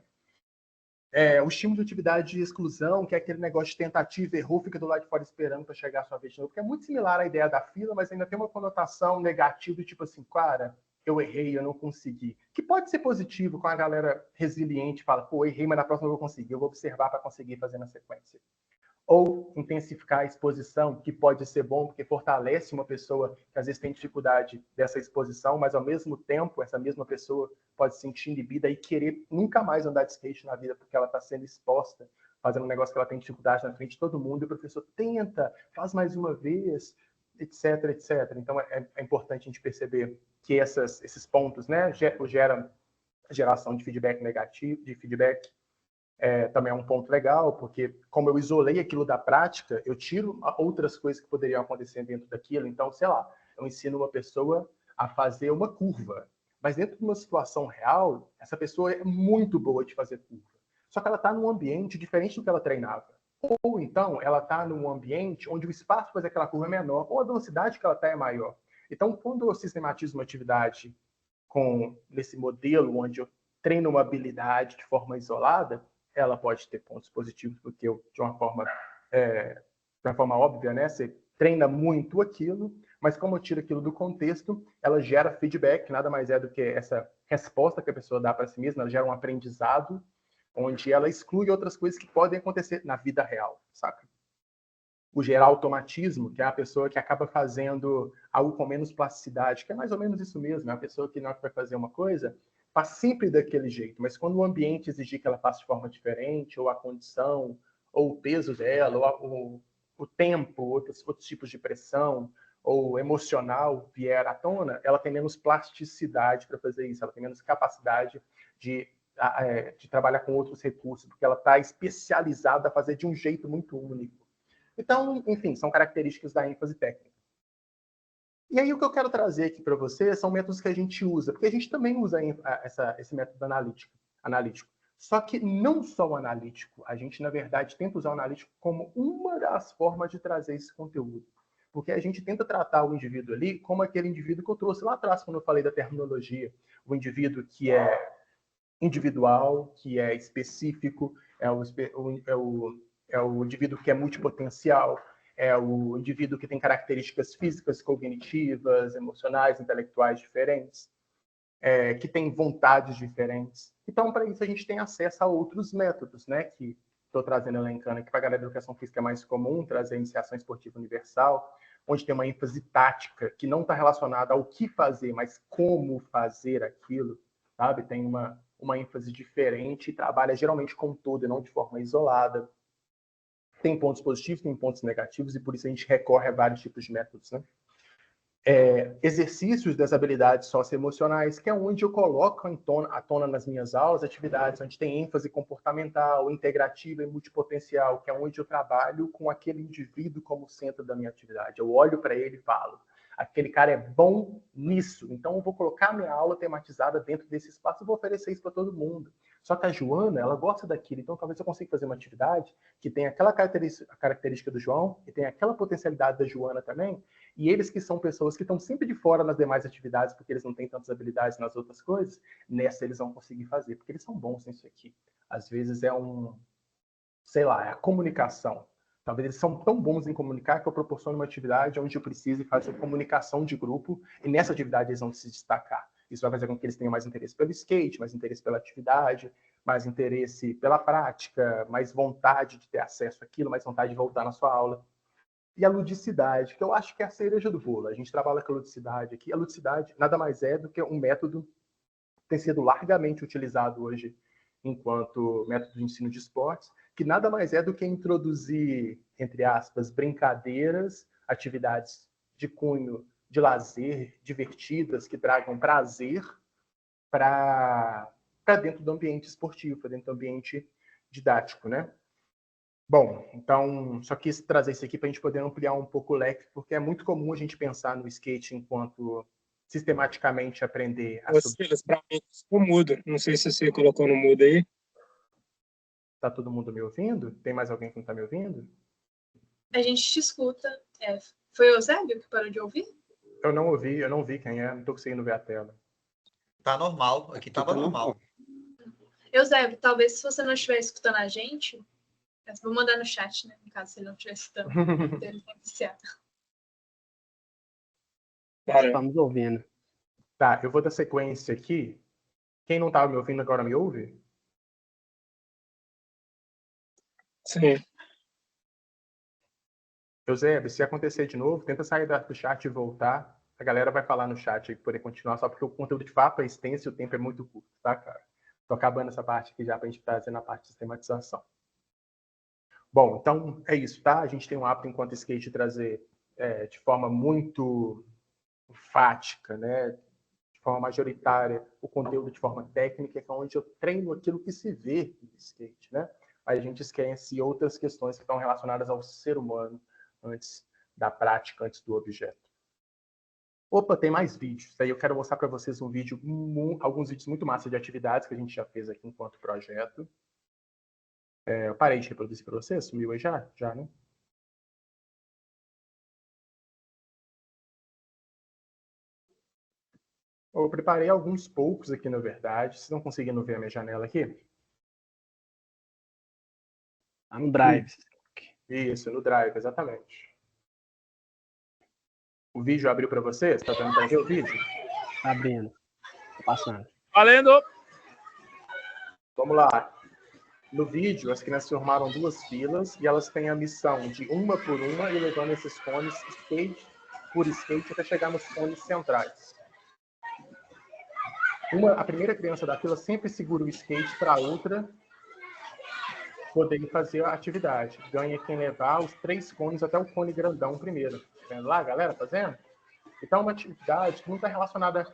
O estímulo de atividade de exclusão, que é aquele negócio de tentativa e erro, fica do lado de fora esperando para chegar a sua vez de novo, que é muito similar à ideia da fila, mas ainda tem uma conotação negativa, tipo assim, cara, eu errei, eu não consegui. Que pode ser positivo com a galera resiliente, fala, pô, errei, mas na próxima eu vou conseguir, eu vou observar para conseguir fazer na sequência. Ou intensificar a exposição, que pode ser bom, porque fortalece uma pessoa que às vezes tem dificuldade dessa exposição, mas ao mesmo tempo, essa mesma pessoa pode se sentir inibida e querer nunca mais andar de skate na vida, porque ela está sendo exposta, fazendo um negócio que ela tem dificuldade na frente de todo mundo, e o professor tenta, faz mais uma vez, etc, etc. Então é importante a gente perceber que esses pontos, né, geram geração de feedback negativo, de feedback também é um ponto legal, porque como eu isolei aquilo da prática, eu tiro outras coisas que poderiam acontecer dentro daquilo. Então, sei lá, eu ensino uma pessoa a fazer uma curva, mas dentro de uma situação real, essa pessoa é muito boa de fazer curva. Só que ela está num ambiente diferente do que ela treinava. Ou então, ela está num ambiente onde o espaço para fazer aquela curva é menor, ou a velocidade que ela está é maior. Então, quando eu sistematizo uma atividade nesse modelo onde eu treino uma habilidade de forma isolada, ela pode ter pontos positivos, porque de uma forma óbvia, né? Você treina muito aquilo, mas como eu tiro aquilo do contexto, ela gera feedback, nada mais é do que essa resposta que a pessoa dá para si mesma, ela gera um aprendizado, onde ela exclui outras coisas que podem acontecer na vida real, saca? O gerar automatismo, que é a pessoa que acaba fazendo algo com menos plasticidade, que é mais ou menos isso mesmo, é a pessoa que na hora que vai fazer uma coisa, faz sempre daquele jeito, mas quando o ambiente exigir que ela faça de forma diferente, ou a condição, ou o peso dela, ou o tempo, outros tipos de pressão, ou emocional vier à tona, ela tem menos plasticidade para fazer isso, ela tem menos capacidade de trabalhar com outros recursos, porque ela está especializada a fazer de um jeito muito único. Então, enfim, são características da ênfase técnica. E aí o que eu quero trazer aqui para você são métodos que a gente usa, porque a gente também usa esse método analítico. Só que não só o analítico, a gente, na verdade, tenta usar o analítico como uma das formas de trazer esse conteúdo. Porque a gente tenta tratar o indivíduo ali como aquele indivíduo que eu trouxe lá atrás, quando eu falei da terminologia. O indivíduo que é individual, que é específico, é o indivíduo que é multipotencial, é o indivíduo que tem características físicas, cognitivas, emocionais, intelectuais diferentes. que têm vontades diferentes. Então, para isso, a gente tem acesso a outros métodos, né? Que estou trazendo, elencando aqui para a galera da educação física é mais comum, trazer a iniciação esportiva universal, onde tem uma ênfase tática que não está relacionada ao que fazer, mas como fazer aquilo, sabe? Tem uma ênfase diferente e trabalha geralmente com todo e não de forma isolada. Tem pontos positivos, tem pontos negativos, e por isso a gente recorre a vários tipos de métodos, né? Exercícios das habilidades socioemocionais, que é onde eu coloco à tona nas minhas aulas atividades onde tem ênfase comportamental, integrativa e multipotencial, que é onde eu trabalho com aquele indivíduo como centro da minha atividade. Eu olho para ele e falo, aquele cara é bom nisso, então eu vou colocar a minha aula tematizada dentro desse espaço e vou oferecer isso para todo mundo. Só que a Joana, ela gosta daquilo, então talvez eu consiga fazer uma atividade que tenha aquela característica do João e tenha aquela potencialidade da Joana também, e eles que são pessoas que estão sempre de fora nas demais atividades, porque eles não têm tantas habilidades nas outras coisas, nessa eles vão conseguir fazer, porque eles são bons nisso aqui. Às vezes é é a comunicação. Talvez eles são tão bons em comunicar que eu proporciono uma atividade onde eu precise fazer comunicação de grupo, e nessa atividade eles vão se destacar. Isso vai fazer com que eles tenham mais interesse pelo skate, mais interesse pela atividade, mais interesse pela prática, mais vontade de ter acesso àquilo, mais vontade de voltar na sua aula. E a ludicidade, que eu acho que é a cereja do bolo. A gente trabalha com a ludicidade aqui. A ludicidade nada mais é do que um método que tem sido largamente utilizado hoje enquanto método de ensino de esportes, que nada mais é do que introduzir, entre aspas, brincadeiras, atividades de cunho de lazer, divertidas, que tragam prazer para dentro do ambiente esportivo, para dentro do ambiente didático, né? Bom, então, só quis trazer isso aqui para a gente poder ampliar um pouco o leque, porque é muito comum a gente pensar no skate enquanto sistematicamente aprender a Silas, para mim, ficou mudo. Não sei se você colocou no mudo aí. Tá todo mundo me ouvindo? Tem mais alguém que não está me ouvindo? A gente te escuta. Foi o Eusébio que parou de ouvir? Eu não vi quem é, não estou conseguindo ver a tela. Tá normal, aqui tava normal. Eusébio, talvez se você não estiver escutando a gente, vou mandar no chat, né? No caso, se ele não estiver escutando. Ele vai iniciar. Estamos ouvindo. Tá, eu vou dar sequência aqui. Quem não estava me ouvindo agora me ouve? Sim. Eusébio, se acontecer de novo, tenta sair do chat e voltar. A galera vai falar no chat aí para poder continuar, só porque o conteúdo de fato é extenso e o tempo é muito curto, tá, cara? Tô acabando essa parte aqui já para a gente fazer na parte de sistematização. Bom, então é isso, tá? A gente tem um hábito enquanto skate trazer de forma muito enfática, né? De forma majoritária, o conteúdo de forma técnica, que é onde eu treino aquilo que se vê no skate, né? Aí a gente esquece outras questões que estão relacionadas ao ser humano antes da prática, antes do objeto. Opa, tem mais vídeos. Aí eu quero mostrar para vocês alguns vídeos muito massa de atividades que a gente já fez aqui enquanto projeto. Eu parei de reproduzir para vocês? Sumiu aí já? Já, né? Eu preparei alguns poucos aqui, na verdade. Vocês estão conseguindo ver a minha janela aqui? Tá no Drive. Isso, no Drive, exatamente. O vídeo abriu para vocês? Tá dando para ver o vídeo? Tá abrindo. Tá passando. Valendo! Vamos lá. No vídeo, as crianças formaram duas filas e elas têm a missão de, uma por uma, ir levando esses cones skate por skate até chegar nos cones centrais. A primeira criança da fila sempre segura o skate para a outra poder fazer a atividade. Ganha quem levar os 3 cones até o cone grandão primeiro. Tá vendo lá, galera, fazendo? Então, é uma atividade que não está relacionada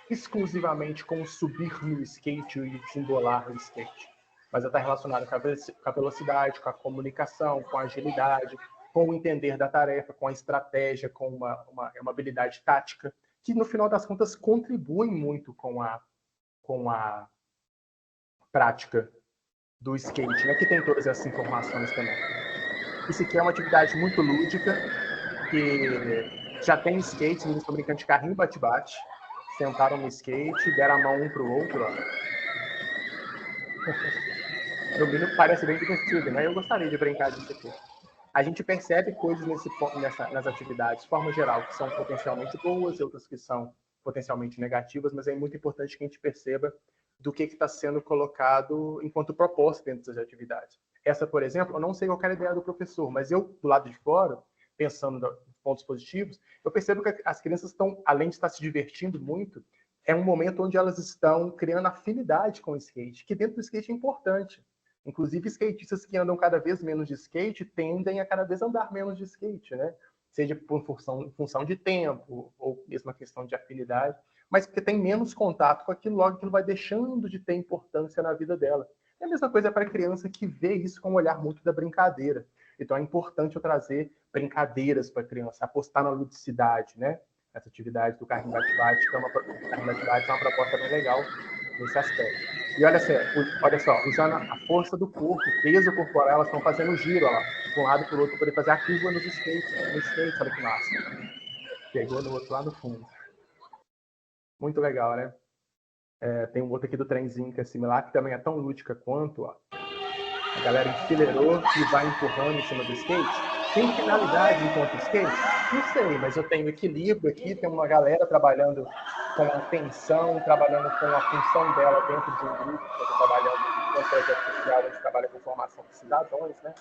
exclusivamente com subir no skate e desembolar no skate, mas está relacionada com a velocidade, com a comunicação, com a agilidade, com o entender da tarefa, com a estratégia, com uma habilidade tática, que no final das contas contribuem muito com a prática do skate, né? Que tem todas essas informações também. Isso aqui é uma atividade muito lúdica, que já tem skate, eles estão brincando de carrinho bate-bate, sentaram no skate, deram a mão um para o outro. Ó. No mínimo parece bem divertido, né? Eu gostaria de brincar disso aqui. A gente nas atividades, de forma geral, que são potencialmente boas, outras que são potencialmente negativas, mas é muito importante que a gente perceba do que está sendo colocado enquanto proposta dentro das atividades. Essa, por exemplo, eu não sei qual era a ideia do professor, mas eu, do lado de fora, pensando nos pontos positivos, eu percebo que as crianças estão, além de estar se divertindo muito, é um momento onde elas estão criando afinidade com o skate, que dentro do skate é importante. Inclusive, skatistas que andam cada vez menos de skate tendem a cada vez andar menos de skate, né? Seja por função de tempo, ou mesmo a questão de afinidade, mas porque tem menos contato com aquilo, logo aquilo vai deixando de ter importância na vida dela. É a mesma coisa para a criança que vê isso com um olhar muito da brincadeira. Então é importante eu trazer brincadeiras para a criança, apostar na ludicidade, né? Essa atividade do carrinho bate-bate, que é uma proposta bem legal nesse aspecto. E olha só, usando a força do corpo, o peso corporal, elas estão fazendo giro, ó, de um lado para o outro, para poder fazer a curva nos skates, olha que massa. Pegou no outro lá no fundo. Muito legal, né? Tem um outro aqui do trenzinho que é similar, que também é tão lúdica quanto, ó. A galera enfileirou e vai empurrando em cima do skate. Tem finalidade enquanto skate? Não sei, mas eu tenho equilíbrio aqui, tem uma galera trabalhando com atenção, trabalhando com a função dela dentro de um grupo, eu estou trabalhando com um projeto social, a gente trabalha com formação de cidadãos, né?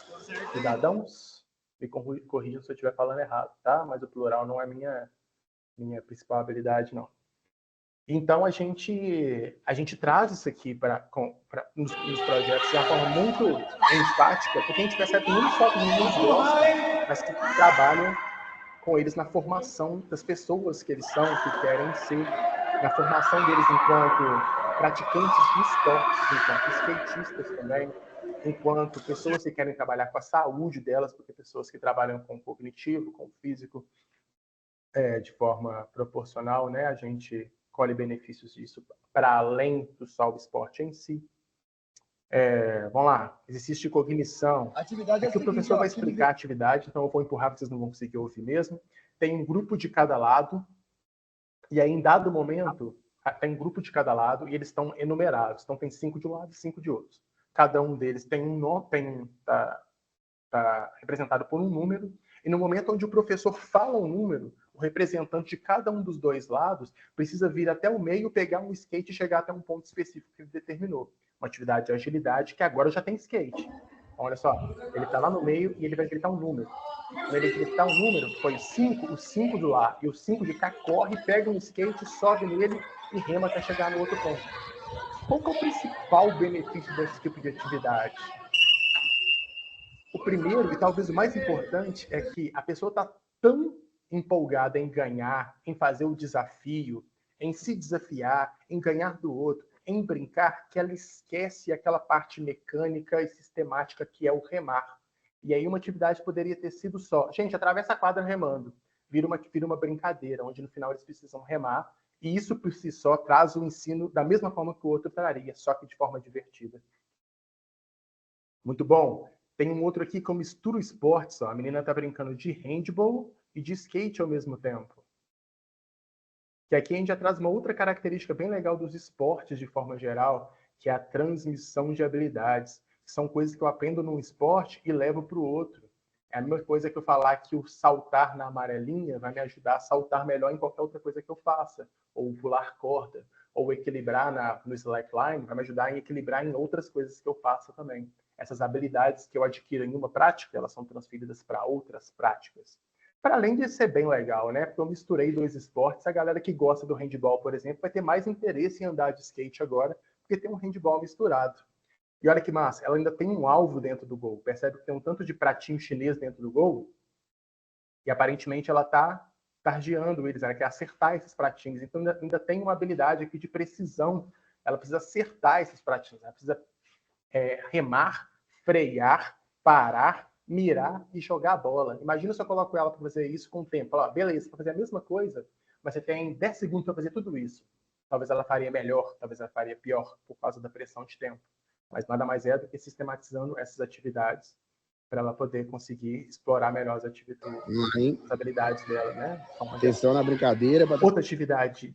Cidadãos, me corrijam se eu estiver falando errado, tá? Mas o plural não é minha principal habilidade, não. Então, a gente traz isso aqui nos projetos de uma forma muito empática, porque a gente percebe que não só os meninos gostam, mas que trabalham com eles na formação das pessoas que eles são, que querem ser, na formação deles enquanto praticantes de esportes, enquanto skatistas também, enquanto pessoas que querem trabalhar com a saúde delas, porque pessoas que trabalham com o cognitivo, com o físico, de forma proporcional, né? A gente colhe benefícios disso para além do só o esporte em si. Vamos lá, exercício de cognição. Aqui o professor vai explicar a atividade, então eu vou empurrar, porque vocês não vão conseguir ouvir mesmo. Tem um grupo de cada lado, e aí em dado momento, tem um grupo de cada lado, e eles estão enumerados. Então tem 5 de um lado e 5 de outro. Cada um deles tem um nome, está representado por um número, e no momento onde o professor fala um número, o representante de cada um dos dois lados precisa vir até o meio, pegar um skate e chegar até um ponto específico que ele determinou. Uma atividade de agilidade que agora já tem skate. Então, olha só, ele está lá no meio e ele vai gritar um número. Quando ele gritar um número, foi o 5 do lá e o 5 de cá, corre, pega um skate, sobe nele e rema até chegar no outro ponto. Qual que é o principal benefício desse tipo de atividade? O primeiro, e talvez o mais importante, é que a pessoa está tão empolgada em ganhar, em fazer o desafio, em se desafiar, em ganhar do outro, em brincar, que ela esquece aquela parte mecânica e sistemática que é o remar. E aí uma atividade poderia ter sido só, gente, atravessa a quadra remando. Vira uma brincadeira, onde no final eles precisam remar, e isso por si só traz o ensino da mesma forma que o outro traria, só que de forma divertida. Muito bom. Tem um outro aqui que eu misturo esportes. Ó. A menina está brincando de handball e de skate ao mesmo tempo. Que aqui a gente já traz uma outra característica bem legal dos esportes de forma geral, que é a transmissão de habilidades. São coisas que eu aprendo num esporte e levo para o outro. É a mesma coisa que eu falar que o saltar na amarelinha vai me ajudar a saltar melhor em qualquer outra coisa que eu faça. Ou pular corda, ou equilibrar no slackline, vai me ajudar a equilibrar em outras coisas que eu faça também. Essas habilidades que eu adquiro em uma prática, elas são transferidas para outras práticas. Para além de ser bem legal, né? Porque eu misturei 2 esportes. A galera que gosta do handball, por exemplo, vai ter mais interesse em andar de skate agora, porque tem um handball misturado. E olha que massa, ela ainda tem um alvo dentro do gol. Percebe que tem um tanto de pratinho chinês dentro do gol? E aparentemente ela está targeando eles, ela quer acertar esses pratinhos. Então ainda tem uma habilidade aqui de precisão. Ela precisa acertar esses pratinhos, ela precisa remar, frear, parar, mirar e jogar a bola. Imagina se eu coloco ela para fazer isso com o tempo. Ela, beleza, para fazer a mesma coisa, mas você tem 10 segundos para fazer tudo isso. Talvez ela faria melhor, talvez ela faria pior por causa da pressão de tempo. Mas nada mais é do que sistematizando essas atividades para ela poder conseguir explorar melhor as habilidades dela, né? Atenção na brincadeira. Outra atividade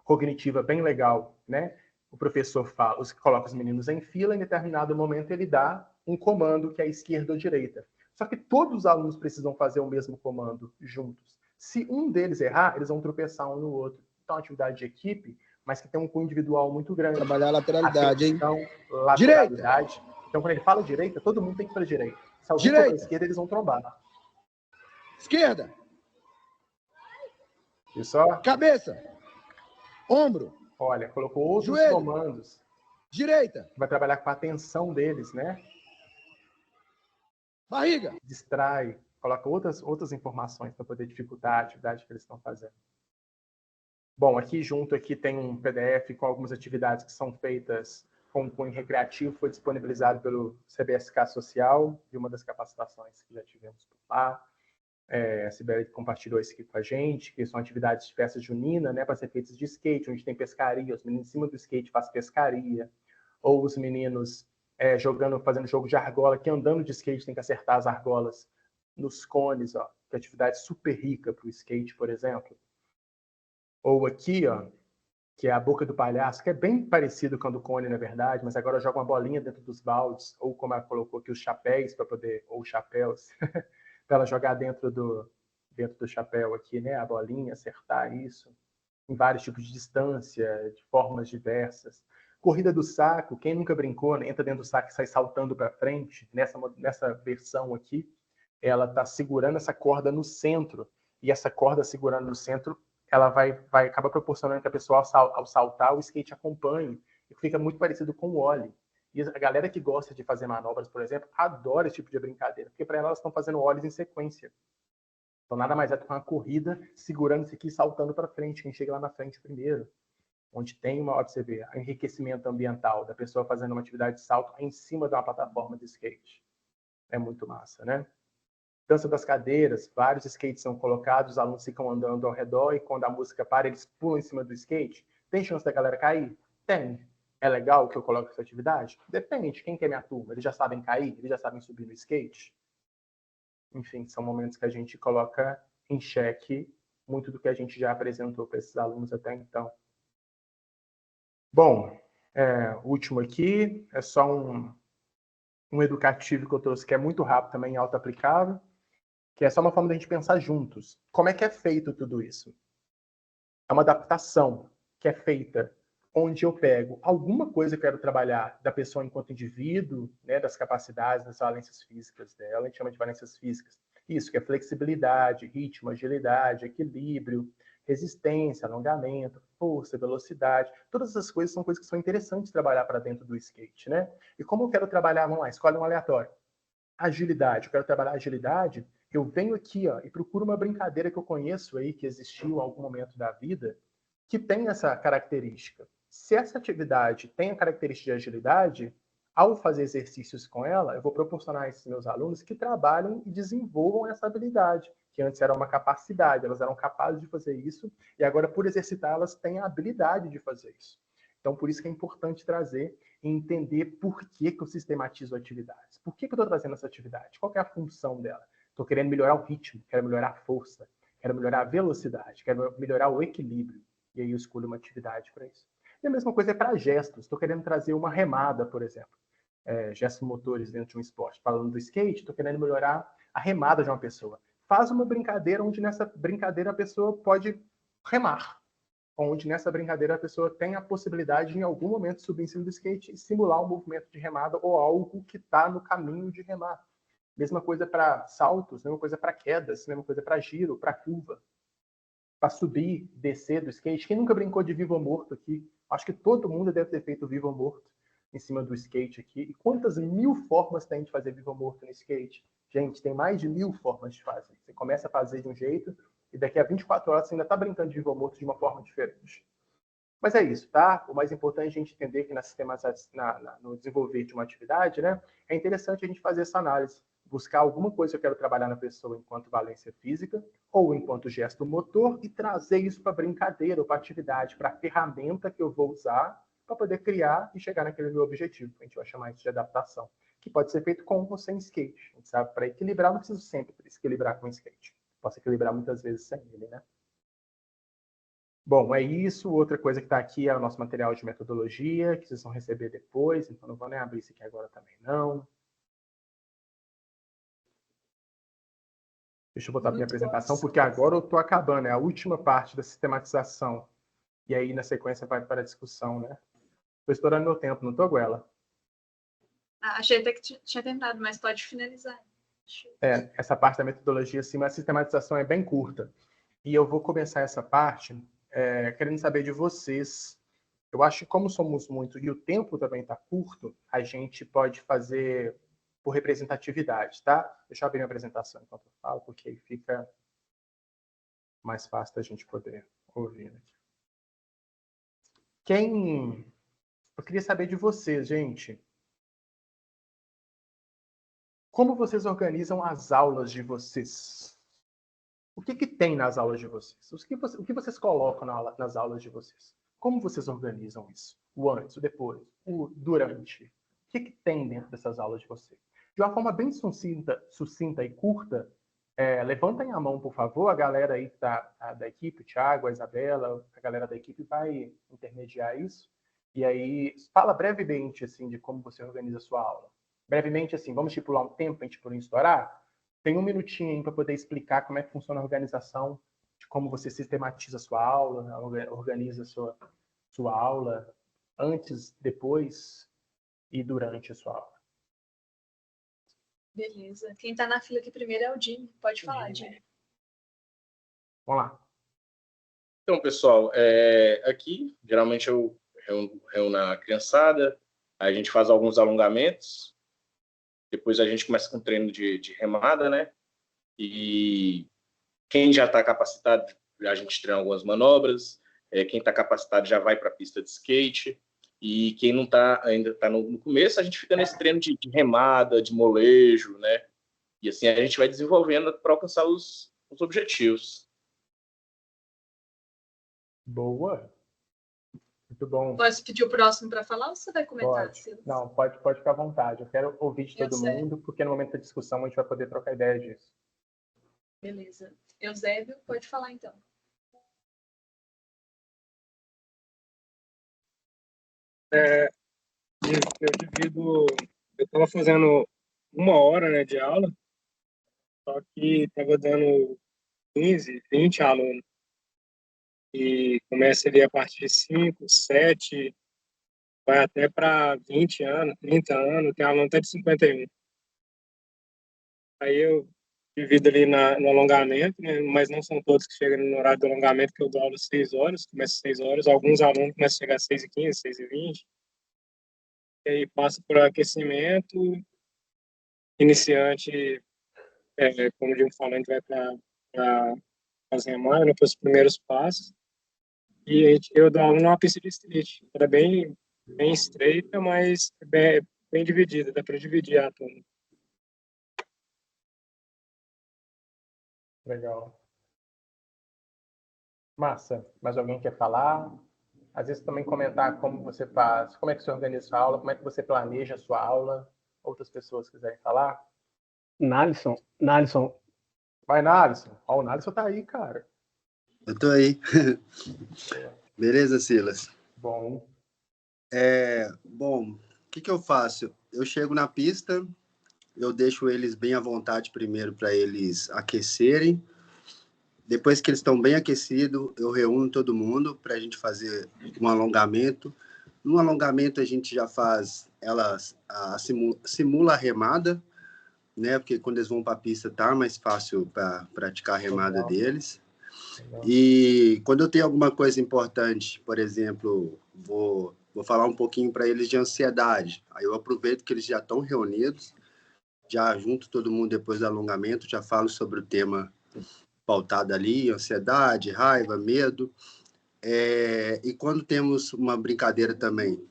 cognitiva bem legal, né? O professor coloca os meninos em fila, em determinado momento ele dá um comando que é esquerda ou direita. Só que todos os alunos precisam fazer o mesmo comando juntos. Se um deles errar, eles vão tropeçar um no outro. Então, é uma atividade de equipe, mas que tem um cunho individual muito grande. Trabalhar a lateralidade, hein? Lateralidade. Direita! Então, quando ele fala direita, todo mundo tem que ir para a direita. Se alguém for para a esquerda, eles vão trombar. Esquerda! E só? Cabeça! Ombro! Olha, colocou outros joelho, comandos. Direita! Vai trabalhar com a atenção deles, né? Barriga! Distrai. Coloca outras informações para poder dificultar a atividade que eles estão fazendo. Bom, aqui junto aqui tem um PDF com algumas atividades que são feitas com cunho recreativo, foi disponibilizado pelo CBSK Social, de uma das capacitações que já tivemos por lá. A Sibeli compartilhou isso aqui com a gente, que são atividades de festa junina, né, para ser feitas de skate, onde tem pescaria, os meninos em cima do skate fazem pescaria, ou os meninos fazendo jogo de argola, que andando de skate tem que acertar as argolas nos cones, ó, que é atividade super rica para o skate, por exemplo. Ou aqui, ó, que é a boca do palhaço, que é bem parecido com o do cone, na verdade, mas agora joga uma bolinha dentro dos baldes, ou como ela colocou aqui, os chapéus, ou chapéus, para ela jogar dentro do chapéu aqui, né, a bolinha, acertar isso, em vários tipos de distância, de formas diversas. Corrida do saco, quem nunca brincou, né, entra dentro do saco e sai saltando para frente, nessa versão aqui, ela está segurando essa corda no centro, e essa corda segurando no centro, ela acaba proporcionando que a pessoa, ao saltar, o skate acompanhe, e fica muito parecido com o ollie. E a galera que gosta de fazer manobras, por exemplo, adora esse tipo de brincadeira, porque para elas estão fazendo ollies em sequência. Então nada mais é do que uma corrida segurando isso aqui e saltando para frente, quem chega lá na frente primeiro. Onde tem você vê, enriquecimento ambiental da pessoa fazendo uma atividade de salto em cima de uma plataforma de skate. É muito massa, né? Dança das cadeiras, vários skates são colocados, os alunos ficam andando ao redor e quando a música para, eles pulam em cima do skate. Tem chance da galera cair? Tem. É legal que eu coloque essa atividade? Depende. Quem que é minha turma? Eles já sabem cair? Eles já sabem subir no skate? Enfim, são momentos que a gente coloca em xeque muito do que a gente já apresentou para esses alunos até então. Bom, o último aqui é só um educativo que eu trouxe que é muito rápido também, auto-aplicável, que é só uma forma da gente pensar juntos. Como é que é feito tudo isso? É uma adaptação que é feita onde eu pego alguma coisa que eu quero trabalhar da pessoa enquanto indivíduo, né, das capacidades, das valências físicas dela, a gente chama de valências físicas. Isso, que é flexibilidade, ritmo, agilidade, equilíbrio, resistência, alongamento, força, velocidade. Todas essas coisas são coisas que são interessantes trabalhar para dentro do skate, né? E como eu quero trabalhar, vamos lá, escolhe um aleatório. Agilidade, eu quero trabalhar agilidade, eu venho aqui, ó, e procuro uma brincadeira que eu conheço aí, que existiu em algum momento da vida, que tem essa característica. Se essa atividade tem a característica de agilidade, ao fazer exercícios com ela, eu vou proporcionar a esses meus alunos que trabalhem e desenvolvam essa habilidade, que antes era uma capacidade, elas eram capazes de fazer isso, e agora, por exercitar, elas têm a habilidade de fazer isso. Então, por isso que é importante trazer e entender por que eu sistematizo atividades. Por que eu estou trazendo essa atividade? Qual é a função dela? Estou querendo melhorar o ritmo, quero melhorar a força, quero melhorar a velocidade, quero melhorar o equilíbrio. E aí eu escolho uma atividade para isso. E a mesma coisa é para gestos. Estou querendo trazer uma remada, por exemplo. Gestos motores dentro de um esporte. Falando do skate, estou querendo melhorar a remada de uma pessoa. Faz uma brincadeira onde nessa brincadeira a pessoa pode remar. Onde nessa brincadeira a pessoa tem a possibilidade de, em algum momento, subir em cima do skate e simular um movimento de remada ou algo que está no caminho de remar. Mesma coisa para saltos, mesma coisa para quedas, mesma coisa para giro, para curva. Para subir, descer do skate. Quem nunca brincou de vivo ou morto aqui? Acho que todo mundo deve ter feito vivo ou morto em cima do skate aqui. E quantas 1000 formas tem de fazer vivo ou morto no skate? Gente, tem mais de 1000 formas de fazer. Você começa a fazer de um jeito e daqui a 24 horas você ainda está brincando de vivo ou morto de uma forma diferente. Mas é isso, tá? O mais importante é a gente entender que no desenvolver de uma atividade, né, é interessante a gente fazer essa análise. Buscar alguma coisa que eu quero trabalhar na pessoa enquanto valência física ou enquanto gesto motor e trazer isso para brincadeira ou para atividade, para a ferramenta que eu vou usar para poder criar e chegar naquele meu objetivo. A gente vai chamar isso de adaptação, que pode ser feito com ou sem skate. A gente sabe, para equilibrar, não preciso sempre equilibrar com skate. Posso equilibrar muitas vezes sem ele, né? Bom, é isso. Outra coisa que está aqui é o nosso material de metodologia, que vocês vão receber depois, então não vou nem abrir isso aqui agora também, não. Deixa eu botar minha Muito apresentação, bom. porque agora eu estou acabando, é a última parte da sistematização. E aí, na sequência, vai para a discussão, né? Estou estourando meu tempo, não estou, Guela? Achei até que tinha terminado, mas pode finalizar. Essa parte da metodologia, sim, mas a sistematização é bem curta. E eu vou começar essa parte querendo saber de vocês. Eu acho que como somos muitos e o tempo também está curto, a gente pode fazer por representatividade, tá? Deixa eu abrir minha apresentação enquanto eu falo, porque aí fica mais fácil da gente poder ouvir. Eu queria saber de vocês, gente. Como vocês organizam as aulas de vocês? O que tem nas aulas de vocês? O que vocês colocam nas aulas de vocês? Como vocês organizam isso? O antes, o depois, o durante. O que tem dentro dessas aulas de vocês? De uma forma bem sucinta e curta, levantem a mão, por favor, a galera aí que tá, da equipe, o Thiago, a Isabela, a galera da equipe vai intermediar isso. E aí, fala brevemente, assim, de como você organiza a sua aula. Brevemente, assim, vamos estipular um tempo para a gente poder estourar? Tem um minutinho aí para poder explicar como é que funciona a organização, de como você sistematiza a sua aula, organiza a sua aula antes, depois e durante a sua aula. Beleza. Quem está na fila aqui primeiro é o Jimmy. Pode falar, Jimmy. Vamos lá. Então, pessoal, aqui, geralmente eu reúno a criançada, a gente faz alguns alongamentos, depois a gente começa com treino de remada, né? E quem já está capacitado, a gente treina algumas manobras, quem está capacitado já vai para a pista de skate, e quem não está, ainda está no começo, a gente fica nesse treino de remada, de molejo, né? E assim a gente vai desenvolvendo para alcançar os objetivos. Boa. Muito bom. Posso pedir o próximo para falar ou você vai comentar? Pode. Não, pode ficar à vontade. Eu quero ouvir de todo mundo, porque no momento da discussão a gente vai poder trocar ideias disso. Beleza. Eusébio, pode falar então. Eu estava fazendo 1 hora, né, de aula, só que estava dando 15, 20 alunos. E começa ali a partir de 5, 7, vai até para 20 anos, 30 anos, tem aluno até de 51. Aí eu divido ali no alongamento, né, mas não são todos que chegam no horário do alongamento, que eu dou aula às 6 horas, começa às 6 horas, alguns alunos começam a chegar às 6h15, 6h20, e aí passa por aquecimento, iniciante, como o Jim falou, a gente vai para fazer a mãe, para os primeiros passos, e eu dou aula numa pista de street, era bem estreita, mas bem dividida, dá para dividir a turma. Legal. Massa. Mais alguém quer falar? Às vezes também comentar como você faz, como é que você organiza a sua aula, como é que você planeja a sua aula. Outras pessoas quiserem falar? Nalisson. Vai, Nalisson. Ó, o Nalisson tá aí, cara. Eu tô aí. Beleza, Silas? Bom. Bom, o que eu faço? Eu chego na pista, eu deixo eles bem à vontade primeiro para eles aquecerem. Depois que eles estão bem aquecidos, eu reúno todo mundo para a gente fazer um alongamento. No alongamento, a gente já faz, simula a remada, né? Porque quando eles vão para a pista, tá mais fácil para praticar a remada deles. E quando eu tenho alguma coisa importante, por exemplo, vou falar um pouquinho para eles de ansiedade. Aí eu aproveito que eles já estão reunidos, já junto todo mundo depois do alongamento, já falo sobre o tema pautado ali, ansiedade, raiva, medo. E quando temos uma brincadeira também,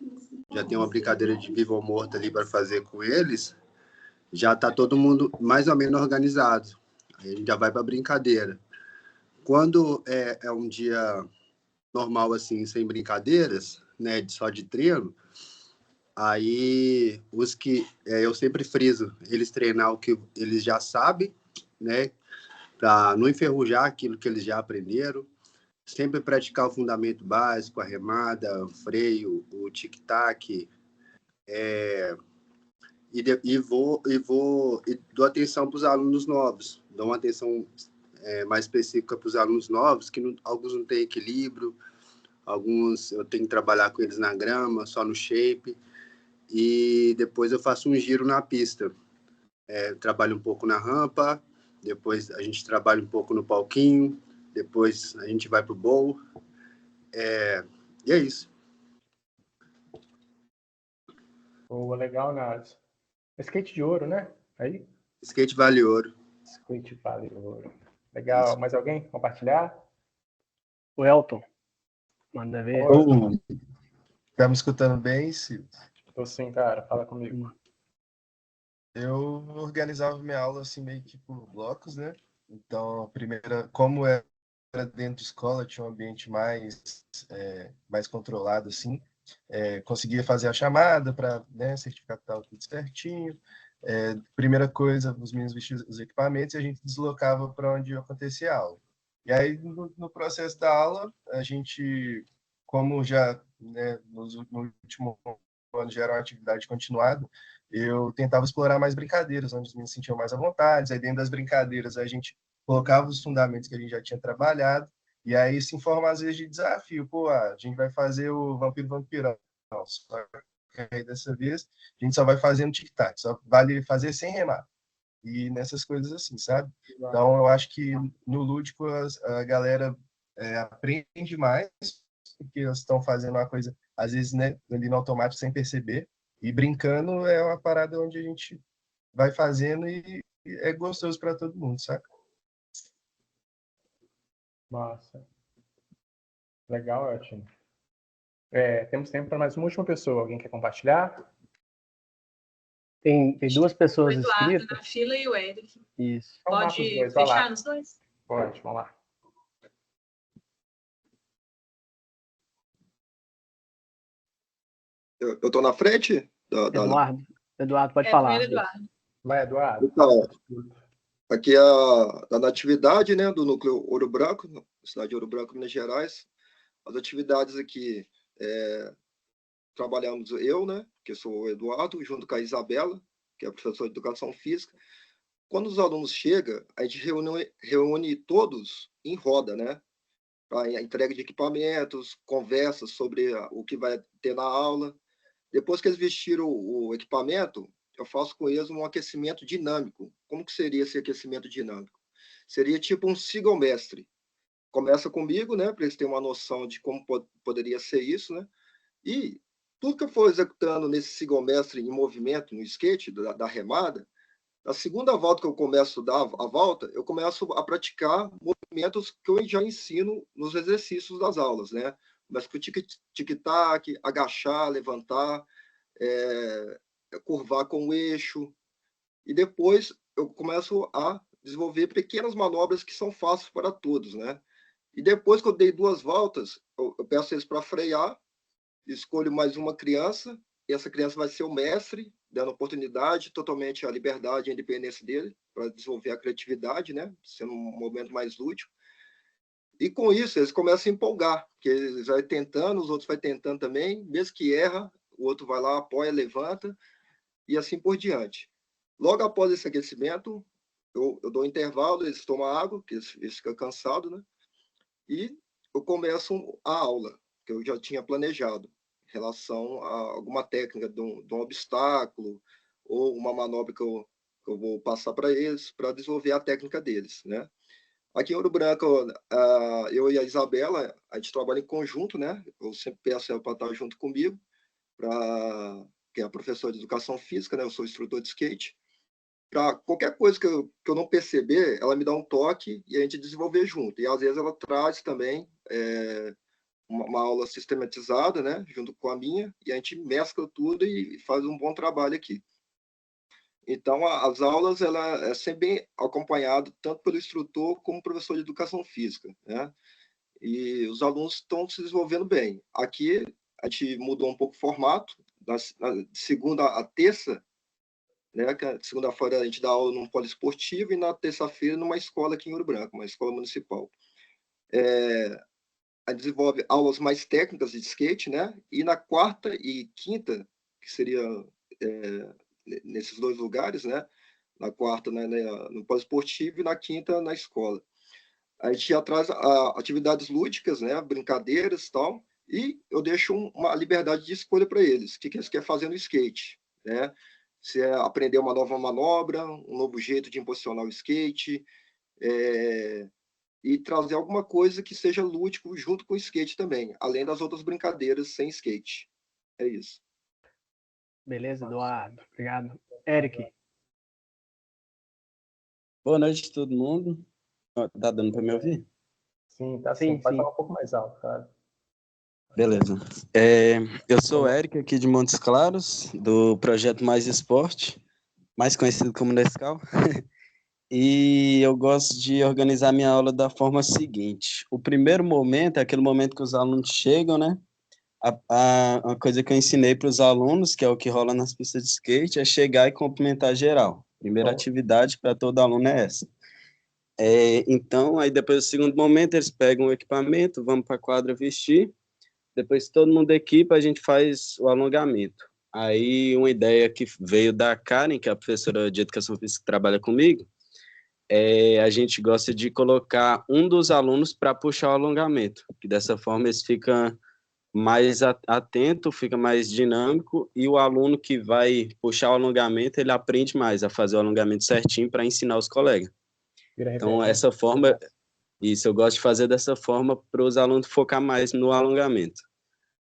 já tem uma brincadeira de vivo ou morto ali para fazer com eles, já está todo mundo mais ou menos organizado. Aí a gente já vai para a brincadeira. Quando é um dia normal, assim, sem brincadeiras, né, só de treino, aí os que eu sempre friso, eles treinar o que eles já sabem, né, para não enferrujar aquilo que eles já aprenderam, sempre praticar o fundamento básico, a remada, o freio, o tic-tac, e dou atenção para os alunos novos, dou uma atenção mais específica para os alunos novos, que alguns não têm equilíbrio, alguns eu tenho que trabalhar com eles na grama, só no shape, e depois eu faço um giro na pista. Trabalho um pouco na rampa, depois a gente trabalha um pouco no palquinho, depois a gente vai para o bowl, e é isso. Boa, legal, Nath. Skate de ouro, né? Aí? Skate vale ouro. Skate vale ouro. Legal. Isso. Mais alguém? Compartilhar? O Elton. Manda ver. Tá me escutando bem, Silvio? Tô sim, cara. Fala comigo. Eu organizava minha aula assim meio que por blocos, né? Então, a primeira, como era dentro de escola, tinha um ambiente mais controlado, assim. Conseguia fazer a chamada para, né, certificar que estava tudo certinho. Primeira coisa, os meninos vestiam os equipamentos e a gente deslocava para onde acontecia a aula. E aí, no processo da aula, a gente, como já, né, no último ano já era uma atividade continuada, eu tentava explorar mais brincadeiras, onde os meninos se sentiam mais à vontade. Aí, dentro das brincadeiras, a gente colocava os fundamentos que a gente já tinha trabalhado, e aí se informa às vezes de desafio. Pô, a gente vai fazer o vampirão. Só que aí dessa vez a gente só vai fazer no tic-tac, só vale fazer sem remar. E nessas coisas assim, sabe? Então eu acho que no lúdico a galera aprende mais, porque elas estão fazendo uma coisa, às vezes, né, ali no automático sem perceber, e brincando é uma parada onde a gente vai fazendo e é gostoso para todo mundo, saca? Massa. Legal, ótimo. Temos tempo para mais uma última pessoa. Alguém quer compartilhar? Tem duas pessoas inscritas. O Eduardo inscritas. Na fila e o Eric. Isso. Pode fechar nos dois? Pode, vamos lá. Eu estou na frente? Eduardo, pode falar. Eduardo. Vai, Eduardo. Então, aqui é a Natividade, né, do núcleo Ouro Branco, cidade de Ouro Branco, Minas Gerais. As atividades aqui, trabalhamos eu, né, que sou o Eduardo, junto com a Isabela, que é professora de Educação Física. Quando os alunos chegam, a gente reúne todos em roda, né, para a entrega de equipamentos, conversas sobre o que vai ter na aula. Depois que eles vestiram o equipamento, eu faço com eles um aquecimento dinâmico. Como que seria esse aquecimento dinâmico? Seria tipo um siga o mestre. Começa comigo, né, para eles terem uma noção de como poderia ser isso, né? E tudo que eu for executando nesse siga o mestre em movimento, no skate, da remada, na segunda volta que eu começo a dar a volta, eu começo a praticar movimentos que eu já ensino nos exercícios das aulas, né? Começo com o tic-tac, agachar, levantar, curvar com o eixo. E depois eu começo a desenvolver pequenas manobras que são fáceis para todos, né? E depois que eu dei 2 voltas, eu peço eles para frear, escolho mais uma criança, e essa criança vai ser o mestre, dando oportunidade, totalmente a liberdade e a independência dele, para desenvolver a criatividade, né? Sendo um momento mais lúdico. E com isso, eles começam a empolgar, porque eles vão tentando, os outros vão tentando também, mesmo que erra, o outro vai lá, apoia, levanta, e assim por diante. Logo após esse aquecimento, eu dou um intervalo, eles tomam água, porque eles ficam cansados, né? E eu começo a aula, que eu já tinha planejado, em relação a alguma técnica de um obstáculo, ou uma manobra que eu vou passar para eles, para desenvolver a técnica deles, né? Aqui em Ouro Branco, eu e a Isabela, a gente trabalha em conjunto, né? Eu sempre peço ela para estar junto comigo, que é a professora de Educação Física, né? Eu sou instrutor de skate. Para qualquer coisa que eu não perceber, ela me dá um toque e a gente desenvolver junto. E às vezes ela traz também uma aula sistematizada, né? Junto com a minha, e a gente mescla tudo e faz um bom trabalho aqui. Então, as aulas, ela é sempre bem acompanhada tanto pelo instrutor como professor de educação física, né? E os alunos estão se desenvolvendo bem. Aqui, a gente mudou um pouco o formato, de segunda a terça, né? Segunda-feira a gente dá aula num poliesportivo e na terça-feira numa escola aqui em Ouro Branco, uma escola municipal. A gente desenvolve aulas mais técnicas de skate, né? E na quarta e quinta, que seria nesses dois lugares, né? Na quarta, né, no pós-esportivo, e na quinta, na escola. A gente já traz atividades lúdicas, né? Brincadeiras e tal, e eu deixo uma liberdade de escolha para eles. O que eles querem fazer no skate, né? Se é aprender uma nova manobra, um novo jeito de impulsionar o skate, e trazer alguma coisa que seja lúdico junto com o skate também, além das outras brincadeiras sem skate. É isso. Beleza, Eduardo. Obrigado. Eric. Boa noite, todo mundo. Tá dando para me ouvir? Sim, tá sim. Pode falar um pouco mais alto, cara. Beleza. Eu sou o Eric, aqui de Montes Claros, do projeto Mais Esporte, mais conhecido como Nescau. E eu gosto de organizar minha aula da forma seguinte. O primeiro momento é aquele momento que os alunos chegam, né? A coisa que eu ensinei para os alunos, que é o que rola nas pistas de skate, é chegar e cumprimentar geral. Primeira atividade para todo aluno é essa. Então, aí depois do segundo momento, eles pegam o equipamento, vamos para a quadra vestir. Depois todo mundo equipa, a gente faz o alongamento. Aí uma ideia que veio da Karen, que é a professora de Educação Física que trabalha comigo, a gente gosta de colocar um dos alunos para puxar o alongamento, que dessa forma eles ficam mais atento, fica mais dinâmico, e o aluno que vai puxar o alongamento, ele aprende mais a fazer o alongamento certinho para ensinar os colegas. Então, essa forma, isso, eu gosto de fazer dessa forma para os alunos focar mais no alongamento.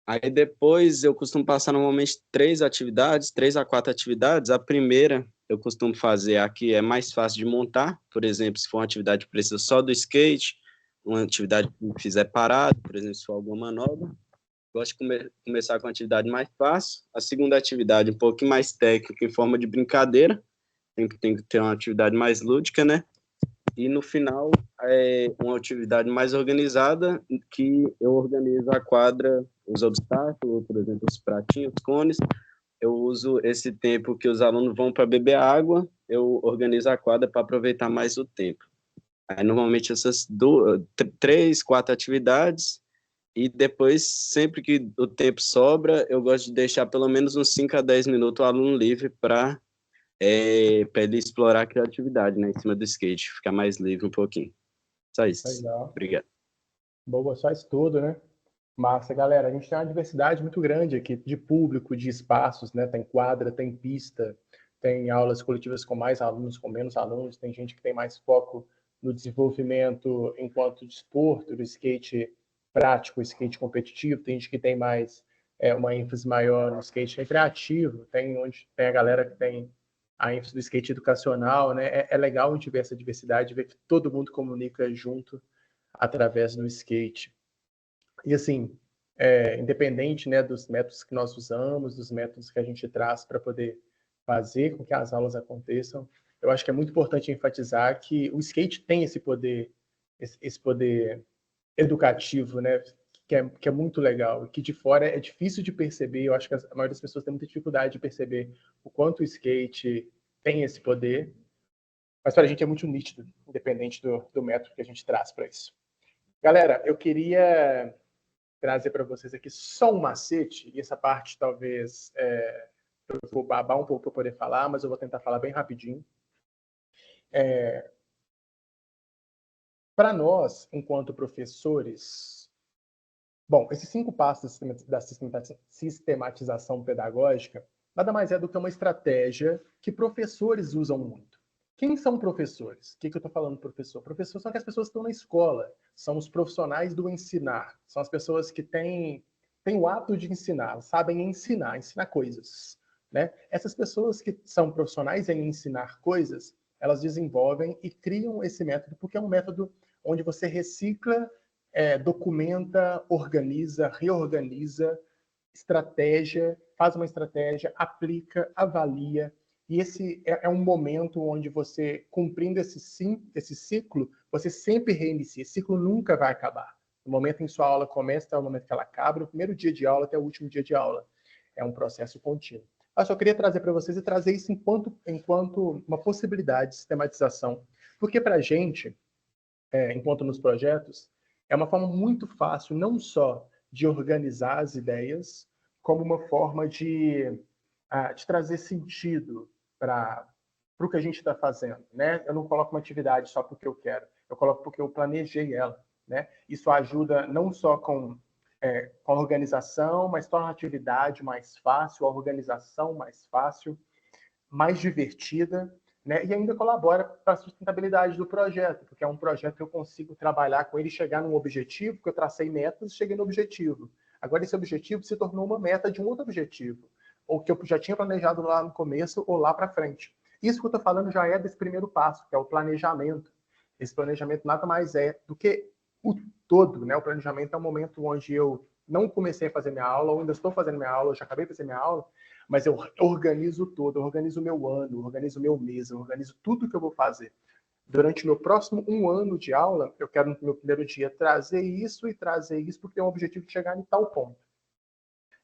Aí depois eu costumo passar normalmente 3 a 4 atividades. A primeira eu costumo fazer aqui é mais fácil de montar, por exemplo, se for uma atividade que precisa só do skate, uma atividade que fizer parado, por exemplo, se for alguma manobra. Gosto de começar com uma atividade mais fácil. A segunda atividade, um pouquinho mais técnica, em forma de brincadeira. Tem que ter uma atividade mais lúdica, né? E no final, uma atividade mais organizada, que eu organizo a quadra, os obstáculos, por exemplo, os pratinhos, os cones. Eu uso esse tempo que os alunos vão para beber água, eu organizo a quadra para aproveitar mais o tempo. Aí, normalmente, essas 3, 4 atividades. E depois, sempre que o tempo sobra, eu gosto de deixar pelo menos uns 5 a 10 minutos o aluno livre para ele explorar a criatividade, né, em cima do skate, ficar mais livre um pouquinho. Só isso. Legal. Obrigado. Boa, só isso tudo, né? Massa, galera. A gente tem uma diversidade muito grande aqui de público, de espaços, né? Tem quadra, tem pista, tem aulas coletivas com mais alunos, com menos alunos, tem gente que tem mais foco no desenvolvimento enquanto desporto, do skate prático, skate competitivo, tem gente que tem mais uma ênfase maior no skate recreativo, tem a galera que tem a ênfase do skate educacional, né? É legal a gente ver essa diversidade, ver que todo mundo comunica junto através do skate. E assim, independente, né, dos métodos que nós usamos, dos métodos que a gente traz para poder fazer com que as aulas aconteçam, eu acho que é muito importante enfatizar que o skate tem esse poder educativo, né, que é muito legal, e que de fora é difícil de perceber. Eu acho que a maioria das pessoas tem muita dificuldade de perceber o quanto o skate tem esse poder, mas para a gente é muito nítido, independente do método que a gente traz para isso. Galera, eu queria trazer para vocês aqui só um macete, e essa parte talvez eu vou babar um pouco para poder falar, mas eu vou tentar falar bem rapidinho. Para nós, enquanto professores, bom, esses 5 passos da sistematização pedagógica nada mais é do que uma estratégia que professores usam muito. Quem são professores? O que eu estou falando, professor? Professores são aquelas pessoas que estão na escola, são os profissionais do ensinar, são as pessoas que têm o ato de ensinar, sabem ensinar coisas, né? Essas pessoas que são profissionais em ensinar coisas, elas desenvolvem e criam esse método, porque é um método onde você recicla, documenta, organiza, reorganiza, faz uma estratégia, aplica, avalia. E esse é um momento onde você, cumprindo esse ciclo, você sempre reinicia. Esse ciclo nunca vai acabar. O momento em que sua aula começa até o momento que ela acaba, do primeiro dia de aula até o último dia de aula. É um processo contínuo. Eu só queria trazer para vocês e trazer isso enquanto uma possibilidade de sistematização. Porque para a gente, enquanto nos projetos, é uma forma muito fácil, não só de organizar as ideias, como uma forma de de trazer sentido para o que a gente está fazendo, né? Eu não coloco uma atividade só porque eu quero, eu coloco porque eu planejei ela, né? Isso ajuda não só com a organização, mas torna a atividade mais fácil, a organização mais fácil, mais divertida, né? E ainda colabora para a sustentabilidade do projeto, porque é um projeto que eu consigo trabalhar com ele e chegar num objetivo, porque eu tracei metas e cheguei no objetivo. Agora esse objetivo se tornou uma meta de um outro objetivo, ou que eu já tinha planejado lá no começo ou lá para frente. Isso que eu estou falando já é desse primeiro passo, que é o planejamento. Esse planejamento nada mais é do que o todo, né? O planejamento é um momento onde eu não comecei a fazer minha aula, ou ainda estou fazendo minha aula, eu já acabei de fazer minha aula, mas eu organizo tudo, eu organizo o meu ano, eu organizo o meu mês, eu organizo tudo que eu vou fazer. Durante o meu próximo 1 ano de aula, eu quero no meu primeiro dia trazer isso, porque é um objetivo de chegar em tal ponto.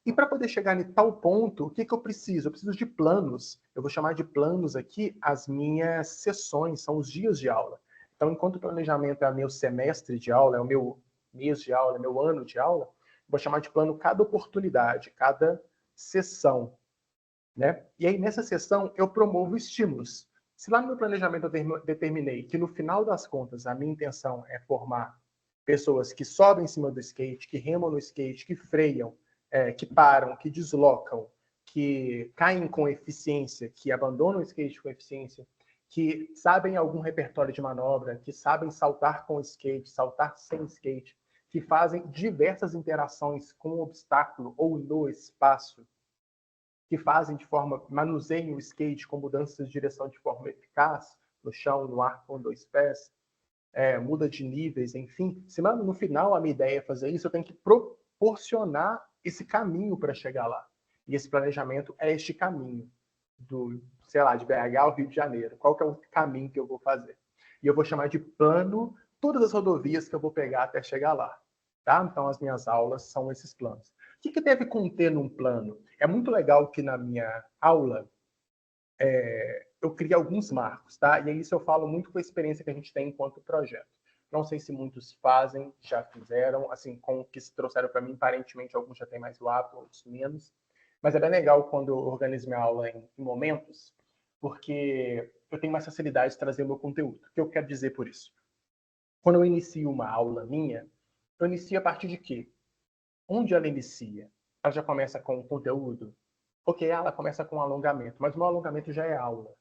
E para poder chegar em tal ponto, o que eu preciso? Eu preciso de planos. Eu vou chamar de planos aqui as minhas sessões, são os dias de aula. Então, enquanto o planejamento é o meu semestre de aula, é o meu mês de aula, é o meu ano de aula, vou chamar de plano cada oportunidade, cada sessão, né? E aí, nessa sessão, eu promovo estímulos. Se lá no meu planejamento eu determinei que, no final das contas, a minha intenção é formar pessoas que sobem em cima do skate, que remam no skate, que freiam, que param, que deslocam, que caem com eficiência, que abandonam o skate com eficiência, que sabem algum repertório de manobra, que sabem saltar com skate, saltar sem skate, que fazem diversas interações com o obstáculo ou no espaço, que fazem de forma, manuseiam o skate com mudanças de direção de forma eficaz, no chão, no ar, com 2 pés, muda de níveis, enfim. Se no final a minha ideia é fazer isso, eu tenho que proporcionar esse caminho para chegar lá. E esse planejamento é este caminho do, sei lá, de BH ao Rio de Janeiro. Qual que é o caminho que eu vou fazer? E eu vou chamar de plano todas as rodovias que eu vou pegar até chegar lá. Tá? Então, as minhas aulas são esses planos. O que deve conter num plano? É muito legal que na minha aula eu crio alguns marcos, tá? E isso eu falo muito com a experiência que a gente tem enquanto projeto. Não sei se muitos fazem, já fizeram, assim, com o que se trouxeram para mim, aparentemente alguns já têm mais o hábito, outros menos. Mas é bem legal quando eu organizo minha aula em momentos, porque eu tenho mais facilidade de trazer o meu conteúdo. O que eu quero dizer por isso? Quando eu inicio uma aula minha, eu inicio a partir de quê? Onde ela inicia? Ela já começa com o conteúdo? Ok, ela começa com um alongamento, mas o meu alongamento já é aula.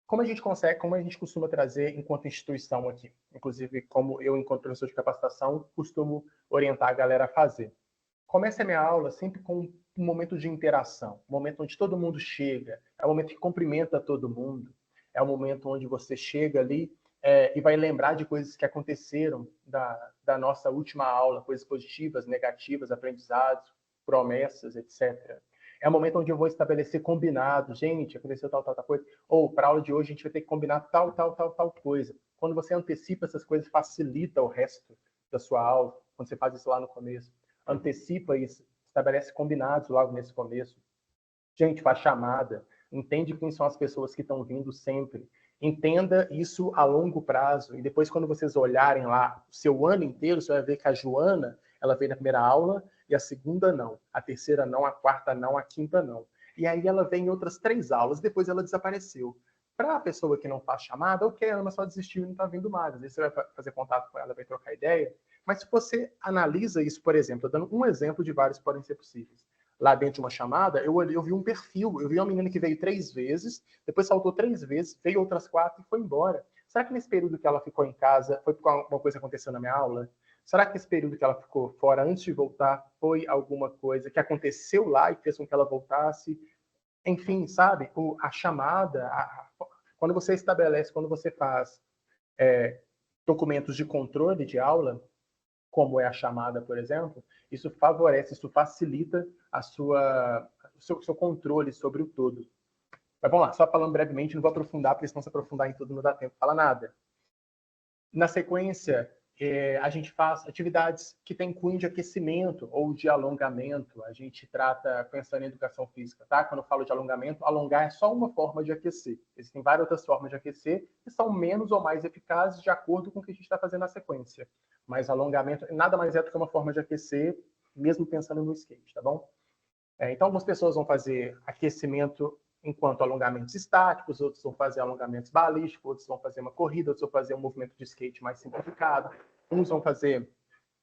Como a gente costuma trazer enquanto instituição aqui? Inclusive, como eu, enquanto professor de capacitação, costumo orientar a galera a fazer. Comece a minha aula sempre com um momento de interação, um momento onde todo mundo chega, é um momento que cumprimenta todo mundo, é um momento onde você chega ali e vai lembrar de coisas que aconteceram da nossa última aula, coisas positivas, negativas, aprendizados, promessas, etc. É um momento onde eu vou estabelecer combinados. Gente, aconteceu tal coisa. Ou, para a aula de hoje, a gente vai ter que combinar tal coisa. Quando você antecipa essas coisas, facilita o resto da sua aula, quando você faz isso lá no começo. Antecipa isso, estabelece combinados logo nesse começo. Gente, faz chamada. Entende quem são as pessoas que estão vindo sempre. Entenda isso a longo prazo. E depois, quando vocês olharem lá o seu ano inteiro, você vai ver que a Joana, ela veio na primeira aula, e a segunda não, a terceira não, a quarta não, a quinta não. E aí ela vem em outras 3 aulas, e depois ela desapareceu. Para a pessoa que não faz chamada, ok, a Ana só desistiu e não está vindo mais. Às vezes você vai fazer contato com ela, vai trocar ideia. Mas se você analisa isso, por exemplo, dando um exemplo de vários que podem ser possíveis. Lá dentro de uma chamada, eu vi um perfil, eu vi uma menina que veio 3 vezes, depois faltou 3 vezes, veio outras 4 e foi embora. Será que nesse período que ela ficou em casa, foi porque alguma coisa aconteceu na minha aula? Será que esse período que ela ficou fora antes de voltar foi alguma coisa que aconteceu lá e fez com que ela voltasse? Enfim, sabe? A chamada, quando você estabelece, quando você faz documentos de controle de aula, como é a chamada, por exemplo, isso favorece, isso facilita o seu controle sobre o todo. Mas vamos lá, só falando brevemente, não vou aprofundar, porque senão se aprofundar em tudo não dá tempo de falar nada. Na sequência, a gente faz atividades que têm cunho de aquecimento ou de alongamento. A gente trata, pensando em educação física, tá? Quando eu falo de alongamento, alongar é só uma forma de aquecer. Existem várias outras formas de aquecer que são menos ou mais eficazes de acordo com o que a gente está fazendo na sequência. Mas alongamento nada mais é do que uma forma de aquecer, mesmo pensando no skate, tá bom? Então, algumas pessoas vão fazer aquecimento enquanto alongamentos estáticos, outros vão fazer alongamentos balísticos, outros vão fazer uma corrida, outros vão fazer um movimento de skate mais simplificado, uns vão fazer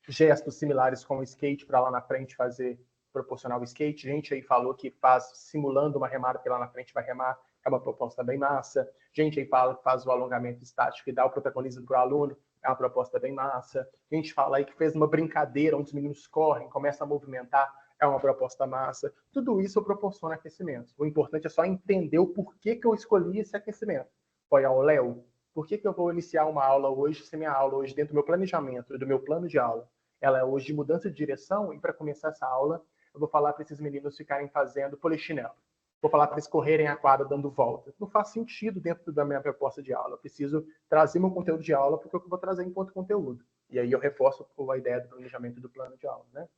gestos similares com o skate para lá na frente fazer proporcional ao skate. Gente aí falou que faz simulando uma remada que lá na frente vai remar, é uma proposta bem massa. Gente aí fala que faz o alongamento estático e dá o protagonismo para o aluno, é uma proposta bem massa. Gente fala aí que fez uma brincadeira onde os meninos correm, começam a movimentar, é uma proposta massa. Tudo isso proporciona aquecimento. O importante é só entender o porquê que eu escolhi esse aquecimento. Foi ao Léo, por que eu vou iniciar uma aula hoje, se minha aula hoje, dentro do meu planejamento, do meu plano de aula, ela é hoje de mudança de direção, e para começar essa aula, eu vou falar para esses meninos ficarem fazendo polichinelo. Vou falar para eles correrem a quadra dando volta. Não faz sentido dentro da minha proposta de aula. Eu preciso trazer meu conteúdo de aula porque é o que eu vou trazer enquanto conteúdo. E aí eu reforço a ideia do planejamento do plano de aula, né?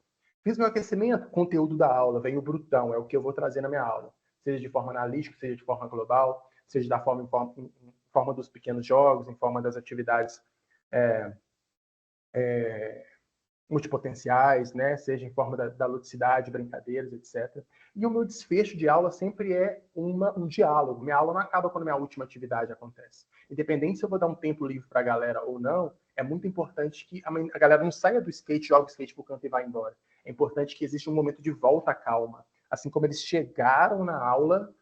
Fiz meu aquecimento, conteúdo da aula, vem o brutão, é o que eu vou trazer na minha aula. Seja de forma analítica, seja de forma global, seja da forma em forma dos pequenos jogos, em forma das atividades multipotenciais, né? Seja em forma da ludicidade, brincadeiras, etc. E o meu desfecho de aula sempre é um diálogo. Minha aula não acaba quando minha última atividade acontece. Independente se eu vou dar um tempo livre para a galera ou não, é muito importante que a galera não saia do skate, joga o skate pro canto e vá embora. É importante que exista um momento de volta calma. Assim como eles chegaram na aula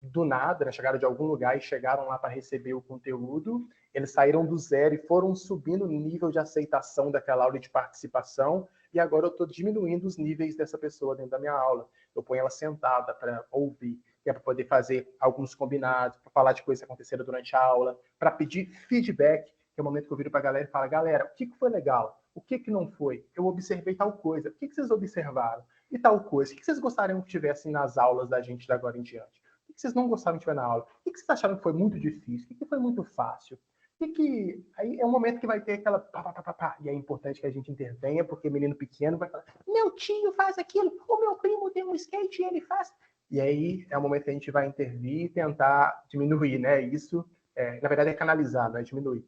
do nada, né? Chegaram de algum lugar e chegaram lá para receber o conteúdo, eles saíram do zero e foram subindo o nível de aceitação daquela aula e de participação, e agora eu estou diminuindo os níveis dessa pessoa dentro da minha aula. Eu ponho ela sentada para ouvir, que é para poder fazer alguns combinados, para falar de coisas que aconteceram durante a aula, para pedir feedback, que é o momento que eu viro para a galera e falo, galera, o que foi legal? O que não foi? Eu observei tal coisa. O que vocês observaram? E tal coisa. O que vocês gostariam que tivessem nas aulas da gente de agora em diante? O que vocês não gostaram de ver na aula? O que vocês acharam que foi muito difícil? O que foi muito fácil? Aí é um momento que vai ter aquela pá, e é importante que a gente intervenha, porque menino pequeno vai falar, meu tio faz aquilo, o meu primo tem um skate e ele faz. E aí é o momento que a gente vai intervir e tentar diminuir, né? Isso, na verdade, é canalizar, não é diminuir.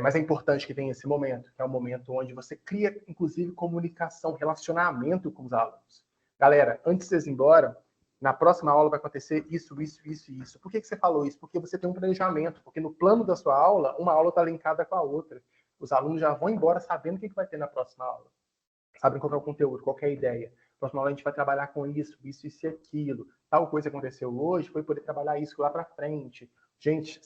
Mas é importante que tenha esse momento, que é um momento onde você cria, inclusive, comunicação, relacionamento com os alunos. Galera, antes de vocês irem embora, na próxima aula vai acontecer isso, isso, isso e isso. Por que você falou isso? Porque você tem um planejamento, porque no plano da sua aula, uma aula está linkada com a outra. Os alunos já vão embora sabendo o que vai ter na próxima aula. Sabem qual é o conteúdo, qual é a ideia. Na próxima aula a gente vai trabalhar com isso, isso, isso e aquilo. Tal coisa aconteceu hoje, foi poder trabalhar isso lá para frente. Gente,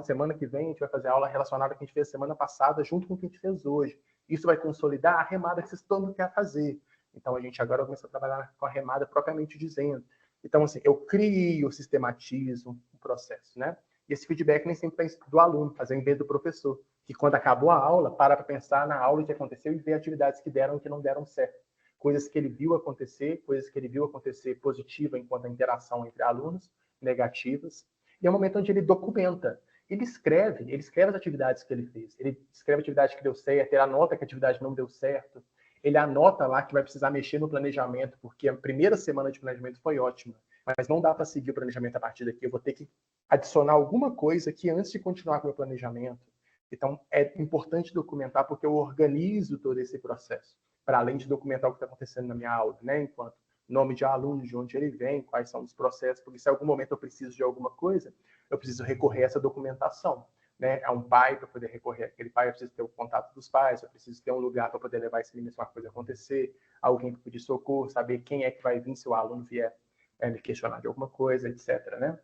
semana que vem a gente vai fazer a aula relacionada com o que a gente fez semana passada, junto com o que a gente fez hoje. Isso vai consolidar a remada que vocês todo mundo quer fazer. Então a gente agora começa a trabalhar com a remada propriamente dizendo. Então, assim, eu crio, sistematizo o processo, né? E esse feedback nem sempre é do aluno, mas é em vez do professor, que quando acabou a aula, para pensar na aula que aconteceu e ver atividades que deram e que não deram certo. Coisas que ele viu acontecer, coisas que ele viu acontecer positiva enquanto a interação entre alunos, negativas. E é um momento onde ele documenta. Ele escreve as atividades que ele fez. Ele escreve a atividade que deu certo, ele anota que a atividade não deu certo. Ele anota lá que vai precisar mexer no planejamento, porque a primeira semana de planejamento foi ótima, mas não dá para seguir o planejamento a partir daqui. Eu vou ter que adicionar alguma coisa aqui antes de continuar com o meu planejamento. Então, é importante documentar, porque eu organizo todo esse processo, para além de documentar o que está acontecendo na minha aula, né? Enquanto nome de aluno, de onde ele vem, quais são os processos, porque se em algum momento eu preciso de alguma coisa, eu preciso recorrer a essa documentação. Né, a um pai para poder recorrer àquele pai, eu preciso ter o contato dos pais, eu preciso ter um lugar para poder levar esse menino se uma coisa acontecer, alguém para pedir socorro, saber quem é que vai vir se o aluno vier me questionar de alguma coisa, etc. Né?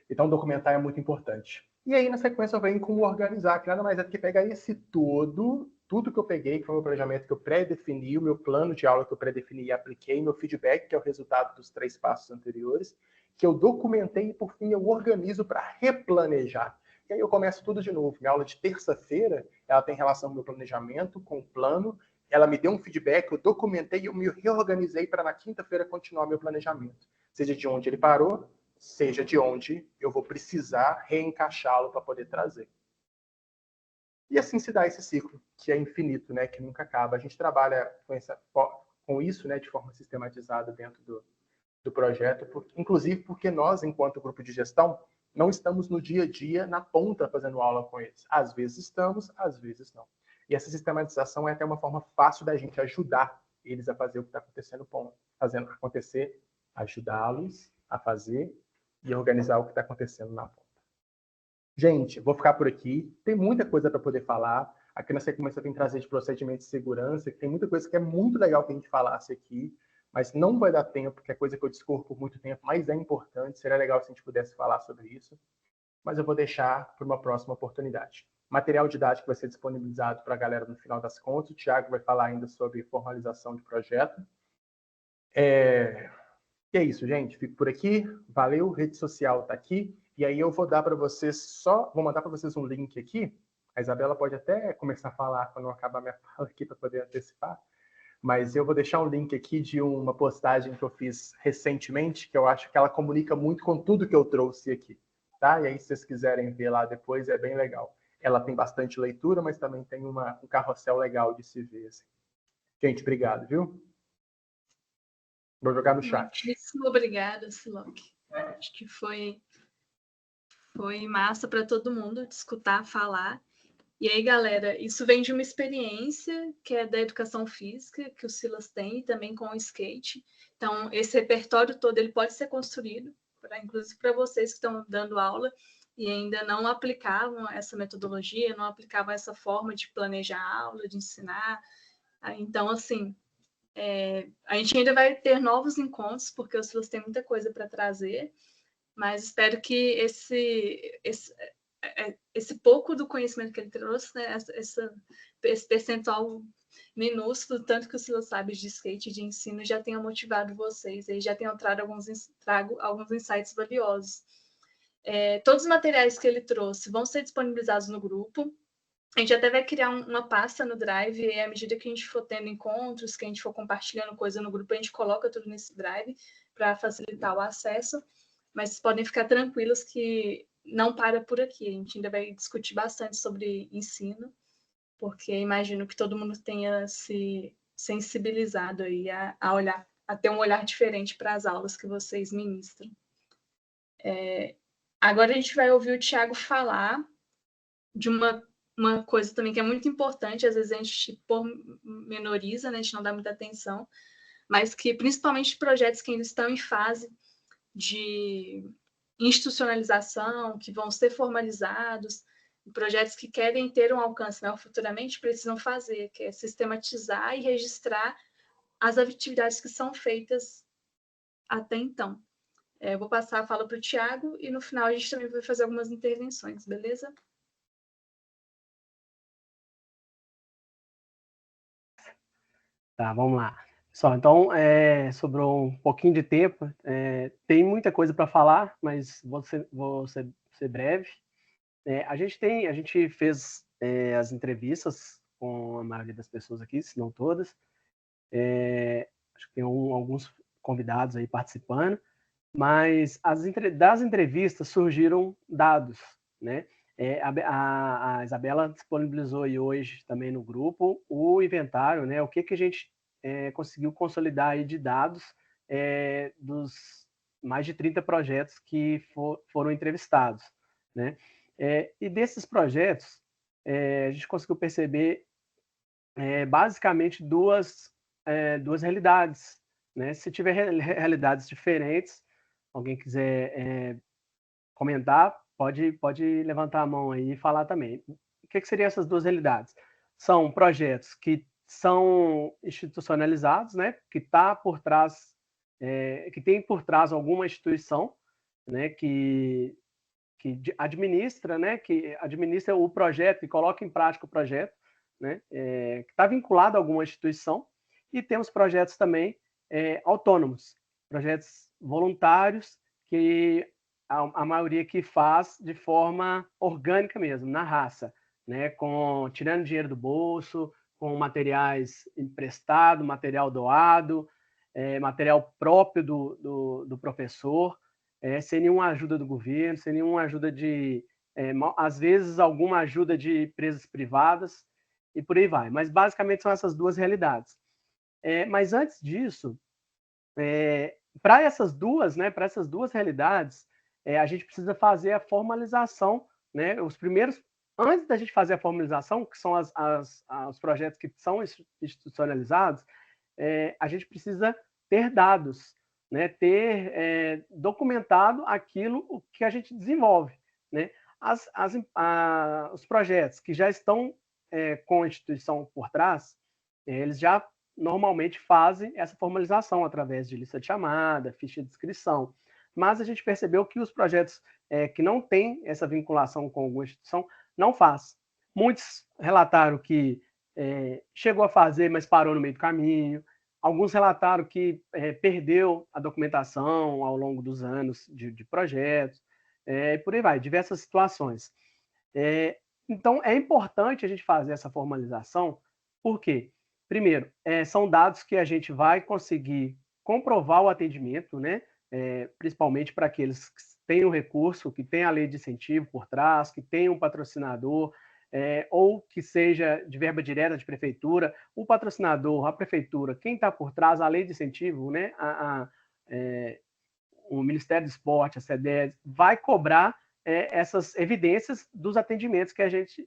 Então, documentar é muito importante. E aí, na sequência, eu venho com o organizar, que nada mais é do que pegar esse tudo que eu peguei, que foi o meu planejamento que eu pré-defini, o meu plano de aula que eu pré-defini e apliquei, meu feedback, que é o resultado dos 3 passos anteriores, que eu documentei e, por fim, eu organizo para replanejar. E aí eu começo tudo de novo. Minha aula de terça-feira, ela tem relação com o meu planejamento, com o plano. Ela me deu um feedback, eu documentei e eu me reorganizei para na quinta-feira continuar meu planejamento. Seja de onde ele parou, seja de onde eu vou precisar reencaixá-lo para poder trazer. E assim se dá esse ciclo, que é infinito, né? Que nunca acaba. A gente trabalha com isso, né? De forma sistematizada dentro do projeto, inclusive porque nós, enquanto grupo de gestão, não estamos no dia a dia, na ponta, fazendo aula com eles. Às vezes estamos, às vezes não. E essa sistematização é até uma forma fácil da gente ajudar eles a fazer o que está acontecendo, fazendo acontecer, ajudá-los a fazer e organizar o que está acontecendo na ponta. Gente, vou ficar por aqui. Tem muita coisa para poder falar. Aqui na sequência tem trazer de procedimento de segurança, que tem muita coisa que é muito legal que a gente falasse aqui, mas não vai dar tempo, que é coisa que eu discorro por muito tempo, mas é importante. Seria legal se a gente pudesse falar sobre isso, mas eu vou deixar para uma próxima oportunidade. Material didático vai ser disponibilizado para a galera no final das contas. O Thiago vai falar ainda sobre formalização de projeto. E é isso, gente. Fico por aqui. Valeu. Rede social está aqui. E aí eu vou dar para vocês vou mandar para vocês um link aqui. A Isabela pode até começar a falar quando eu acabar minha fala aqui para poder antecipar. Mas eu vou deixar um link aqui de uma postagem que eu fiz recentemente, que eu acho que ela comunica muito com tudo que eu trouxe aqui. Tá? E aí, se vocês quiserem ver lá depois, é bem legal. Ela tem bastante leitura, mas também tem um carrossel legal de se ver. Assim. Gente, obrigado, viu? Vou jogar no chat. Muitíssimo obrigada, Siloc. Acho que foi massa para todo mundo te escutar falar. E aí, galera, isso vem de uma experiência que é da educação física, que o Silas tem, e também com o skate. Então, esse repertório todo ele pode ser construído, inclusive para vocês que estão dando aula e ainda não aplicavam essa metodologia, não aplicavam essa forma de planejar a aula, de ensinar. Então, assim, a gente ainda vai ter novos encontros, porque o Silas tem muita coisa para trazer, mas espero que esse pouco do conhecimento que ele trouxe, né, esse percentual minúsculo, tanto que o Silas sabe de skate, de ensino, já tenha motivado vocês, e já tenham trago alguns insights valiosos. Todos os materiais que ele trouxe vão ser disponibilizados no grupo. A gente até vai criar uma pasta no Drive, e à medida que a gente for tendo encontros, que a gente for compartilhando coisa no grupo, a gente coloca tudo nesse Drive para facilitar o acesso. Mas vocês podem ficar tranquilos que não para por aqui. A gente ainda vai discutir bastante sobre ensino, porque imagino que todo mundo tenha se sensibilizado aí a olhar, a ter um olhar diferente para as aulas que vocês ministram. Agora a gente vai ouvir o Thiago falar de uma coisa também que é muito importante, às vezes a gente pormenoriza, né? A gente não dá muita atenção, mas que principalmente projetos que ainda estão em fase de institucionalização, que vão ser formalizados, projetos que querem ter um alcance maior futuramente, precisam fazer, que é sistematizar e registrar as atividades que são feitas até então. Eu vou passar a fala para o Thiago e no final a gente também vai fazer algumas intervenções, beleza? Tá, vamos lá. Pessoal, então, sobrou um pouquinho de tempo. Tem muita coisa para falar, mas vou ser breve. A gente fez as entrevistas com a maioria das pessoas aqui, se não todas. Acho que tem alguns convidados aí participando, mas das entrevistas surgiram dados, né? A Isabela disponibilizou aí hoje também no grupo o inventário, né? O que a gente conseguiu consolidar aí de dados dos mais de 30 projetos que foram entrevistados, né? E desses projetos, a gente conseguiu perceber basicamente duas realidades, né? Se tiver realidades diferentes, alguém quiser comentar, pode levantar a mão aí e falar também. O que seriam essas duas realidades? São projetos que são institucionalizados, né? Que tá por trás, que tem por trás alguma instituição, né? Que administra, né? Que administra o projeto e coloca em prática o projeto, né? Que está vinculado a alguma instituição. E temos projetos também autônomos, projetos voluntários que a maioria que faz de forma orgânica mesmo, na raça, né? Tirando dinheiro do bolso, com materiais emprestados, material doado, material próprio do professor, sem nenhuma ajuda do governo, sem nenhuma ajuda às vezes, alguma ajuda de empresas privadas, e por aí vai. Mas, basicamente, são essas duas realidades. Mas, antes disso, para essas duas realidades, a gente precisa fazer a formalização, né? Antes da gente fazer a formalização, que são os projetos que são institucionalizados, a gente precisa ter dados, né? Ter documentado aquilo que a gente desenvolve, né? Os projetos que já estão com a instituição por trás, eles já normalmente fazem essa formalização através de lista de chamada, ficha de inscrição. Mas a gente percebeu que os projetos que não têm essa vinculação com alguma instituição não faz. Muitos relataram que chegou a fazer, mas parou no meio do caminho. Alguns relataram que perdeu a documentação ao longo dos anos de projetos, e por aí vai, diversas situações. Então, é importante a gente fazer essa formalização, por quê? Primeiro, são dados que a gente vai conseguir comprovar o atendimento, né? Principalmente para aqueles que têm o recurso, que têm a lei de incentivo por trás, que têm um patrocinador, ou que seja de verba direta de prefeitura, o patrocinador, a prefeitura, quem está por trás, a lei de incentivo, né? O Ministério do Esporte, a SEDES, vai cobrar essas evidências dos atendimentos que a gente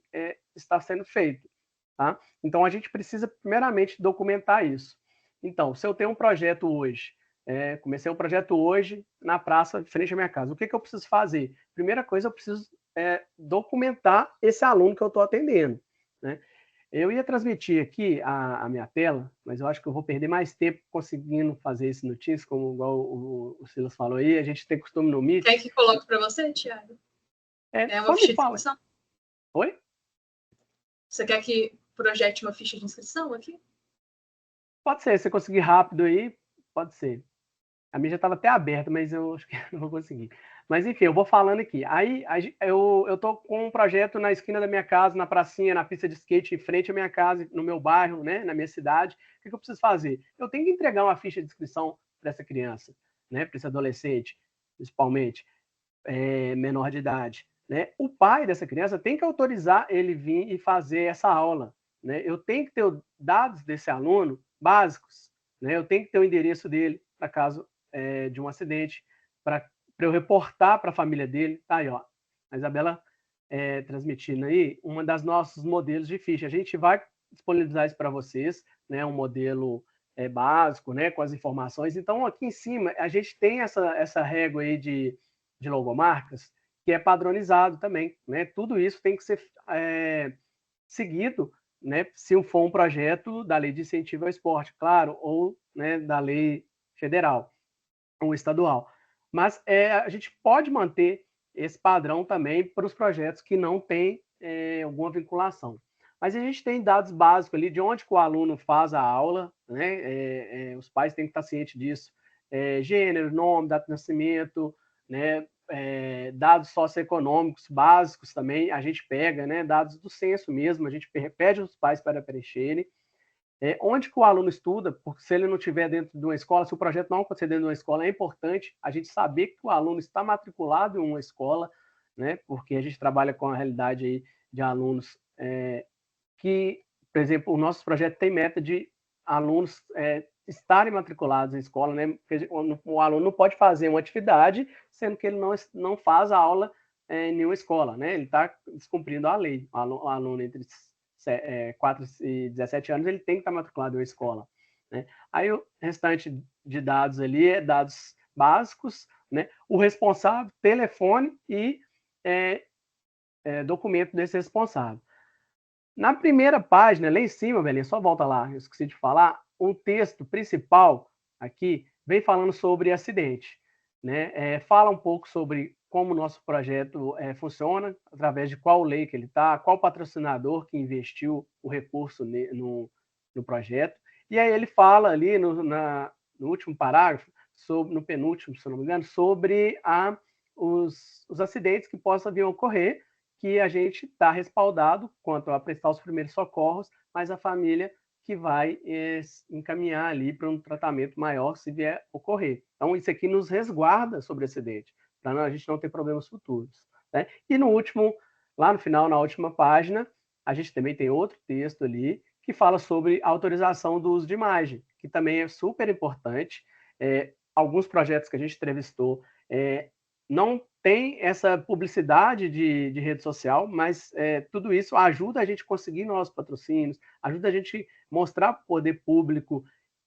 está sendo feito. Tá? Então, a gente precisa, primeiramente, documentar isso. Então, se eu tenho um projeto hoje, comecei um projeto hoje na praça, frente à minha casa, o que eu preciso fazer? Primeira coisa, eu preciso documentar esse aluno que eu estou atendendo. Né? Eu ia transmitir aqui a minha tela, mas eu acho que eu vou perder mais tempo conseguindo fazer esse no Teams, como igual o Silas falou aí, a gente tem costume no Meet. Quer que coloque para você, Thiago? Uma ficha de inscrição? Oi? Você quer que projete uma ficha de inscrição aqui? Pode ser, se você conseguir rápido aí, pode ser. A minha já estava até aberta, mas eu acho que não vou conseguir. Mas, enfim, eu vou falando aqui. Aí, eu estou com um projeto na esquina da minha casa, na pracinha, na pista de skate, em frente à minha casa, no meu bairro, né, na minha cidade. O que eu preciso fazer? Eu tenho que entregar uma ficha de inscrição para essa criança, né, para esse adolescente, principalmente, menor de idade. Né? O pai dessa criança tem que autorizar ele vir e fazer essa aula. Né? Eu tenho que ter os dados desse aluno básicos. Né? Eu tenho que ter o endereço dele, para caso de um acidente, para eu reportar para a família dele. Tá aí, ó. A Isabela transmitindo aí um dos nossos modelos de ficha. A gente vai disponibilizar isso para vocês, né? Um modelo básico, né? Com as informações. Então, aqui em cima, a gente tem essa régua aí de logomarcas, que é padronizado também. Né? Tudo isso tem que ser seguido, né? Se for um projeto da Lei de Incentivo ao Esporte, claro, ou, né, da lei federal ou estadual. Mas a gente pode manter esse padrão também para os projetos que não têm alguma vinculação. Mas a gente tem dados básicos ali de onde que o aluno faz a aula, né? Os pais têm que estar cientes disso. Gênero, nome, data de nascimento, né? Dados socioeconômicos básicos também, a gente pega, né? Dados do censo mesmo, a gente pede aos pais para preencherem. Onde que o aluno estuda, porque se ele não estiver dentro de uma escola, se o projeto não acontecer dentro de uma escola, é importante a gente saber que o aluno está matriculado em uma escola, né? Porque a gente trabalha com a realidade aí de alunos que, por exemplo, o nosso projeto tem meta de alunos estarem matriculados em escola, né? Porque o aluno não pode fazer uma atividade sendo que ele não faz a aula em nenhuma escola, né? Ele está descumprindo a lei. O aluno entre 4 e 17 anos, ele tem que estar matriculado em uma escola. Né? Aí o restante de dados ali é dados básicos, né? O responsável, telefone e documento desse responsável. Na primeira página, lá em cima, Belinha, só volta lá, eu esqueci de falar, um texto principal aqui vem falando sobre acidente. Né? Fala um pouco sobre como o nosso projeto funciona, através de qual lei que ele está, qual patrocinador que investiu o recurso no projeto. E aí ele fala ali no último parágrafo, no penúltimo, se não me engano, sobre os acidentes que possam vir a ocorrer, que a gente está respaldado quanto a prestar os primeiros socorros, mas a família que vai encaminhar ali para um tratamento maior se vier ocorrer. Então, isso aqui nos resguarda sobre acidente, para a gente não ter problemas futuros. Né? E no último, lá no final, na última página, a gente também tem outro texto ali que fala sobre a autorização do uso de imagem, que também é super importante. Alguns projetos que a gente entrevistou não tem essa publicidade de rede social, mas tudo isso ajuda a gente a conseguir nossos patrocínios, ajuda a gente mostrar para o poder público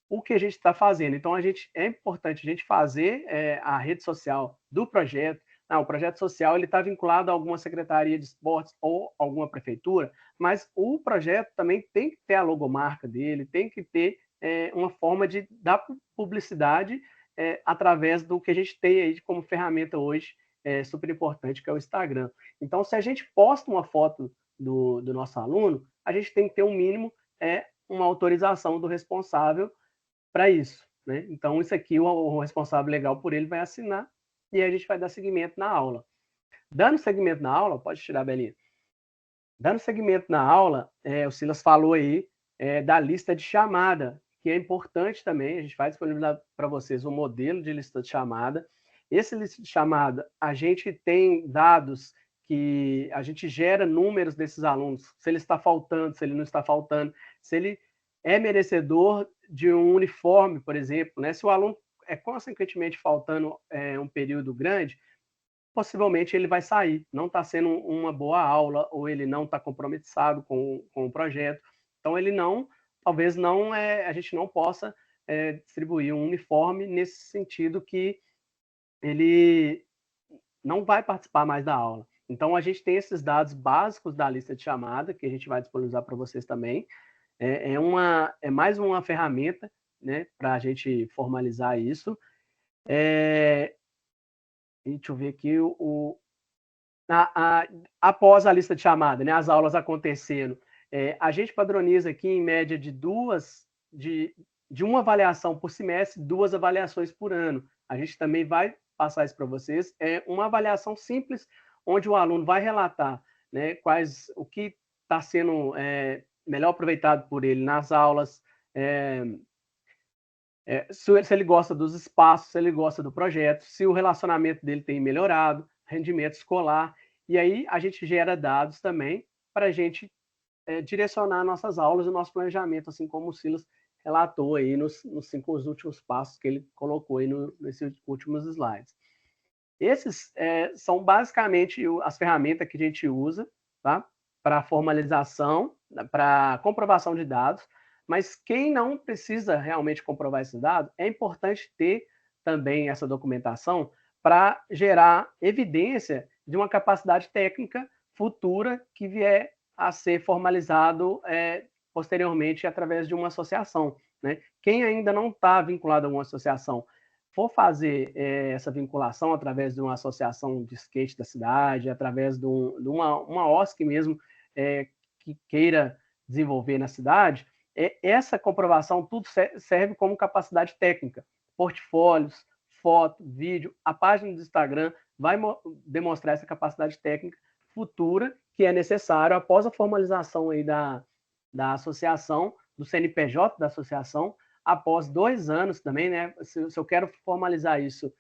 o que a gente está fazendo. Então, é importante a gente fazer a rede social do projeto. O projeto social está vinculado a alguma secretaria de esportes ou alguma prefeitura, mas o projeto também tem que ter a logomarca dele, tem que ter uma forma de dar publicidade através do que a gente tem aí como ferramenta hoje, super importante, que é o Instagram. Então, se a gente posta uma foto do nosso aluno, a gente tem que ter um mínimo, uma autorização do responsável para isso, né? Então, isso aqui, o responsável legal por ele vai assinar e a gente vai dar seguimento na aula. Dando seguimento na aula, pode tirar, Belinha. Dando seguimento na aula, o Silas falou aí da lista de chamada, que é importante também, a gente vai disponibilizar para vocês um modelo de lista de chamada. Esse lista de chamada, a gente tem dados que a gente gera números desses alunos, se ele está faltando, se ele não está faltando, se ele é merecedor de um uniforme, por exemplo, né? Se o aluno é consequentemente faltando um período grande, possivelmente ele vai sair, não está sendo uma boa aula, ou ele não está compromissado com o projeto, então ele não, talvez não, a gente não possa distribuir um uniforme nesse sentido que ele não vai participar mais da aula. Então, a gente tem esses dados básicos da lista de chamada, que a gente vai disponibilizar para vocês também. É mais uma ferramenta, né, para a gente formalizar isso. Deixa eu ver aqui. Após a lista de chamada, né, as aulas acontecendo, a gente padroniza aqui, em média, de uma avaliação por semestre, 2 avaliações por ano. A gente também vai passar isso para vocês. É uma avaliação simples, onde o aluno vai relatar, né, o que está sendo melhor aproveitado por ele nas aulas, se ele gosta dos espaços, se ele gosta do projeto, se o relacionamento dele tem melhorado, rendimento escolar, e aí a gente gera dados também para a gente direcionar nossas aulas e o nosso planejamento, assim como o Silas relatou aí nos 5 últimos passos que ele colocou aí nesses últimos slides. Esses são basicamente as ferramentas que a gente usa, tá? Para formalização, para comprovação de dados, mas quem não precisa realmente comprovar esses dados, é importante ter também essa documentação para gerar evidência de uma capacidade técnica futura que vier a ser formalizado posteriormente através de uma associação, né? Quem ainda não está vinculado a uma associação, for fazer essa vinculação através de uma associação de skate da cidade, através de uma OSC mesmo, que queira desenvolver na cidade, essa comprovação tudo serve como capacidade técnica. Portfólios, foto, vídeo, a página do Instagram vai demonstrar essa capacidade técnica futura que é necessário após a formalização aí da associação, do CNPJ da associação, após 2 anos também, né? Se eu quero formalizar isso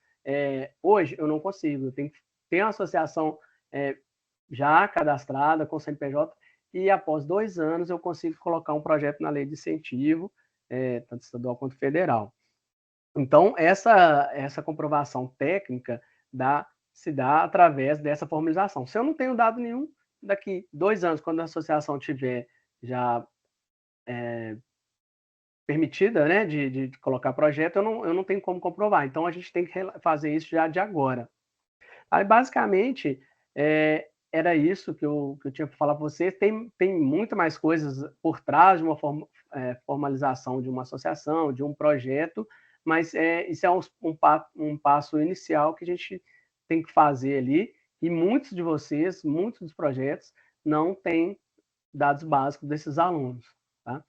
hoje, eu não consigo. Eu tenho que ter uma associação já cadastrada com o CNPJ e após 2 anos eu consigo colocar um projeto na lei de incentivo, tanto estadual quanto federal. Então, essa comprovação técnica se dá através dessa formalização. Se eu não tenho dado nenhum, daqui 2 anos, quando a associação tiver já permitida, né, de colocar projeto, eu não tenho como comprovar. Então, a gente tem que fazer isso já de agora. Aí, basicamente, era isso que eu tinha para falar para vocês. Tem muito mais coisas por trás de uma formalização de uma associação, de um projeto, mas isso é um passo inicial que a gente tem que fazer ali, e muitos de vocês, muitos dos projetos, não têm dados básicos desses alunos, tá?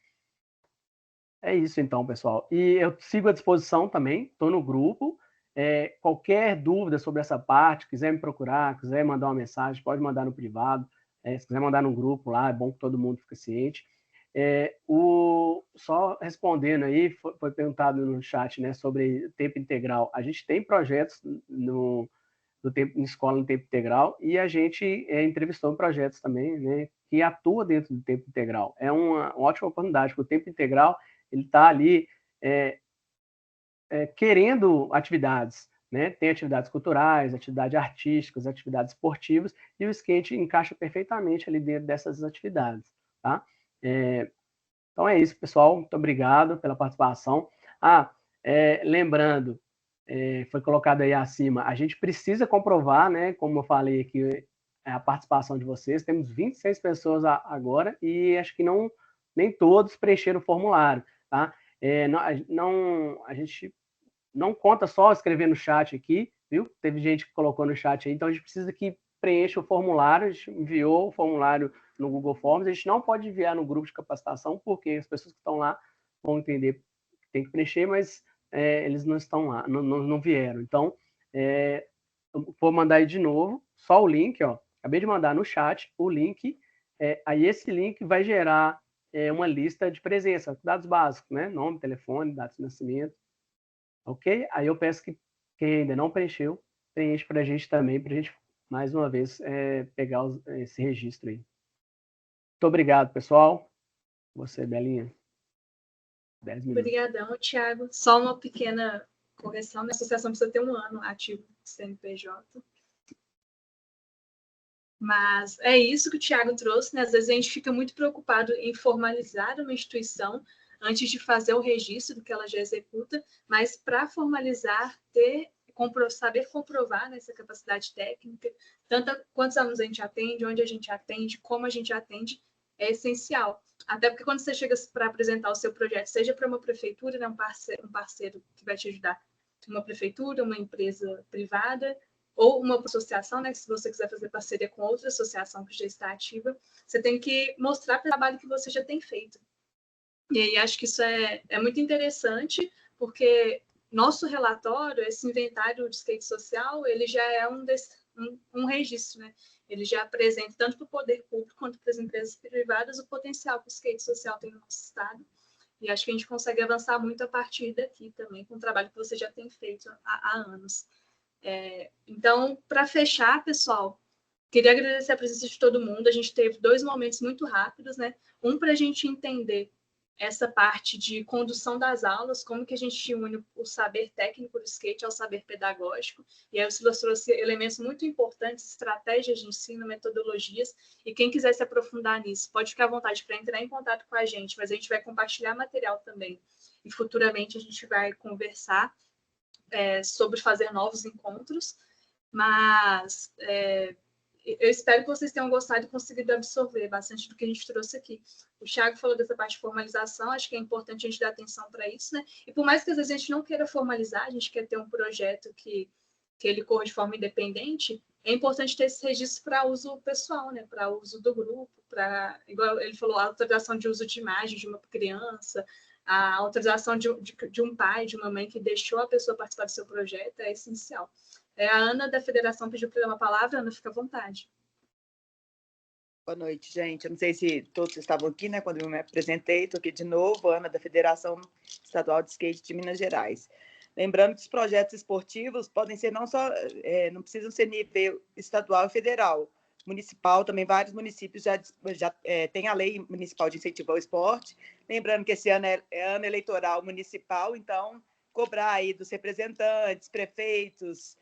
É isso, então, pessoal. E eu sigo à disposição também, estou no grupo. Qualquer dúvida sobre essa parte, quiser me procurar, quiser mandar uma mensagem, pode mandar no privado. Se quiser mandar no grupo lá, é bom que todo mundo fique ciente. Só respondendo aí, foi perguntado no chat, né, sobre tempo integral. A gente tem projetos em escola no tempo integral, e a gente entrevistou projetos também, né, que atua dentro do tempo integral. É uma ótima oportunidade, porque o tempo integral ele está ali querendo atividades, né? Tem atividades culturais, atividades artísticas, atividades esportivas, e o skate encaixa perfeitamente ali dentro dessas atividades, tá? Então é isso, pessoal. Muito obrigado pela participação. Lembrando, foi colocado aí acima, a gente precisa comprovar, né, como eu falei aqui, a participação de vocês. Temos 26 pessoas agora e acho que nem todos preencheram o formulário, tá? A gente não conta só escrever no chat aqui, viu? Teve gente que colocou no chat aí, então a gente precisa que preencha o formulário. A gente enviou o formulário no Google Forms, a gente não pode enviar no grupo de capacitação, porque as pessoas que estão lá vão entender que tem que preencher, mas eles não estão lá, não vieram. Então, eu vou mandar aí de novo, só o link, ó. Acabei de mandar no chat o link, aí esse link vai gerar uma lista de presença, dados básicos, né? Nome, telefone, data de nascimento, ok? Aí eu peço que quem ainda não preencheu, preenche para a gente também, para a gente, mais uma vez, pegar esse registro aí. Muito obrigado, pessoal. Você, Belinha. 10 minutos. Obrigadão, Thiago. Só uma pequena correção, a associação precisa ter 1 ano ativo do CNPJ. Mas é isso que o Thiago trouxe, né? Às vezes a gente fica muito preocupado em formalizar uma instituição antes de fazer o registro do que ela já executa, mas para formalizar, saber comprovar essa capacidade técnica, tanto quantos alunos a gente atende, onde a gente atende, como a gente atende, é essencial. Até porque quando você chega para apresentar o seu projeto, seja para uma prefeitura, né, um parceiro que vai te ajudar, uma prefeitura, uma empresa privada, ou uma associação, né, que se você quiser fazer parceria com outra associação que já está ativa, você tem que mostrar para o trabalho que você já tem feito. E aí acho que isso é muito interessante, porque nosso relatório, esse inventário de skate social, ele já é um registro, né? Ele já apresenta, tanto para o poder público quanto para as empresas privadas, o potencial que o skate social tem no nosso estado. E acho que a gente consegue avançar muito a partir daqui também, com o trabalho que você já tem feito há anos. Então, para fechar, pessoal, queria agradecer a presença de todo mundo. A gente teve 2 momentos muito rápidos, né? Um para a gente entender essa parte de condução das aulas, como que a gente une o saber técnico do skate ao saber pedagógico. E aí o Silas trouxe elementos muito importantes, estratégias de ensino, metodologias, e quem quiser se aprofundar nisso, pode ficar à vontade para entrar em contato com a gente, mas a gente vai compartilhar material também. E futuramente a gente vai conversar sobre fazer novos encontros, mas eu espero que vocês tenham gostado e conseguido absorver bastante do que a gente trouxe aqui. O Thiago falou dessa parte de formalização, acho que é importante a gente dar atenção para isso, né? E por mais que às vezes a gente não queira formalizar, a gente quer ter um projeto que ele corra de forma independente, é importante ter esse registro para uso pessoal, né? Para uso do grupo, igual ele falou, a autorização de uso de imagem de uma criança, a autorização de um pai, de uma mãe que deixou a pessoa participar do seu projeto é essencial. A Ana, da Federação, pediu para dar uma palavra. Ana, fica à vontade. Boa noite, gente. Eu não sei se todos estavam aqui, né? Quando eu me apresentei, estou aqui de novo, Ana, da Federação Estadual de Skate de Minas Gerais. Lembrando que os projetos esportivos podem ser não só, não precisam ser nível estadual e federal, municipal, também vários municípios já têm a lei municipal de incentivo ao esporte. Lembrando que esse ano é ano eleitoral municipal, então cobrar aí dos representantes, prefeitos,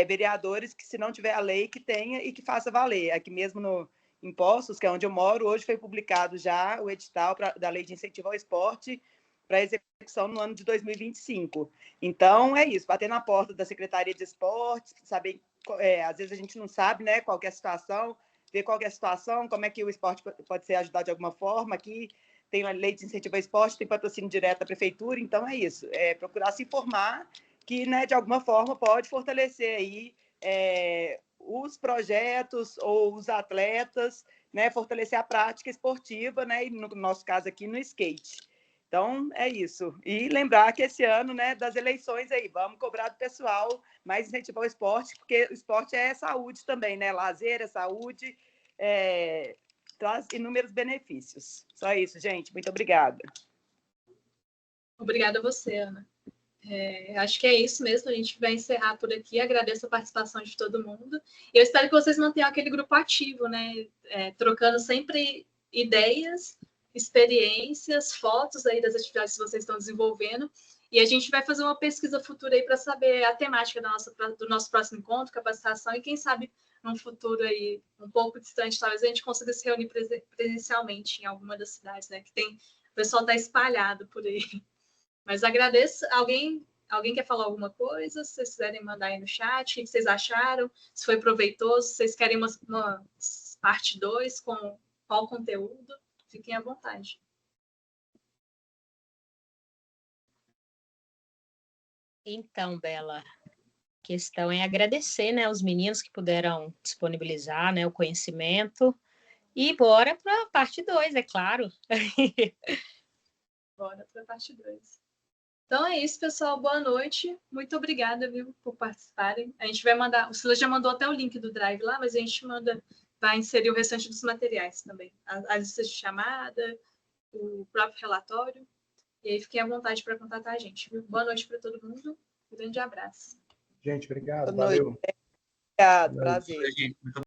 vereadores, que se não tiver a lei, que tenha e que faça valer. Aqui mesmo no Impostos, que é onde eu moro, hoje foi publicado já o edital da lei de incentivo ao esporte para execução no ano de 2025. Então, é isso, bater na porta da Secretaria de Esportes, saber, às vezes a gente não sabe, né, qual que é a situação, ver qual que é a situação, como é que o esporte pode ser ajudado de alguma forma. Aqui tem a lei de incentivo ao esporte, tem patrocínio direto da prefeitura, então é isso, procurar se informar que, né, de alguma forma pode fortalecer aí os projetos ou os atletas, né, fortalecer a prática esportiva, né, e no nosso caso aqui no skate. Então, é isso. E lembrar que esse ano, né, das eleições aí, vamos cobrar do pessoal mais incentivar o esporte, porque o esporte é saúde também, né? Lazer é saúde, traz inúmeros benefícios. Só isso, gente. Muito obrigada. Obrigada a você, Ana. Acho que é isso mesmo, a gente vai encerrar por aqui. Agradeço a participação de todo mundo. Eu espero que vocês mantenham aquele grupo ativo, né? Trocando sempre ideias, experiências, fotos aí das atividades que vocês estão desenvolvendo. E a gente vai fazer uma pesquisa futura aí para saber a temática do nosso próximo encontro, capacitação, e quem sabe num futuro aí um pouco distante, talvez a gente consiga se reunir presencialmente em alguma das cidades, né? Que o pessoal está espalhado por aí. Mas agradeço. Alguém quer falar alguma coisa? Se vocês quiserem mandar aí no chat, o que vocês acharam? Se foi proveitoso, se vocês querem uma parte 2 com qual conteúdo, fiquem à vontade. Então, Bela, a questão é agradecer, né, os meninos que puderam disponibilizar, né, o conhecimento. E bora para a parte 2, é claro. Bora para a parte 2. Então é isso, pessoal. Boa noite. Muito obrigada, viu, por participarem. A gente vai mandar... O Silas já mandou até o link do Drive lá, mas a gente vai inserir o restante dos materiais também. A lista de chamada, o próprio relatório. E aí fiquem à vontade para contatar a gente, viu? Boa noite para todo mundo. Um grande abraço. Gente, obrigado. Boa noite. Valeu. Obrigado, prazer. Gente, muito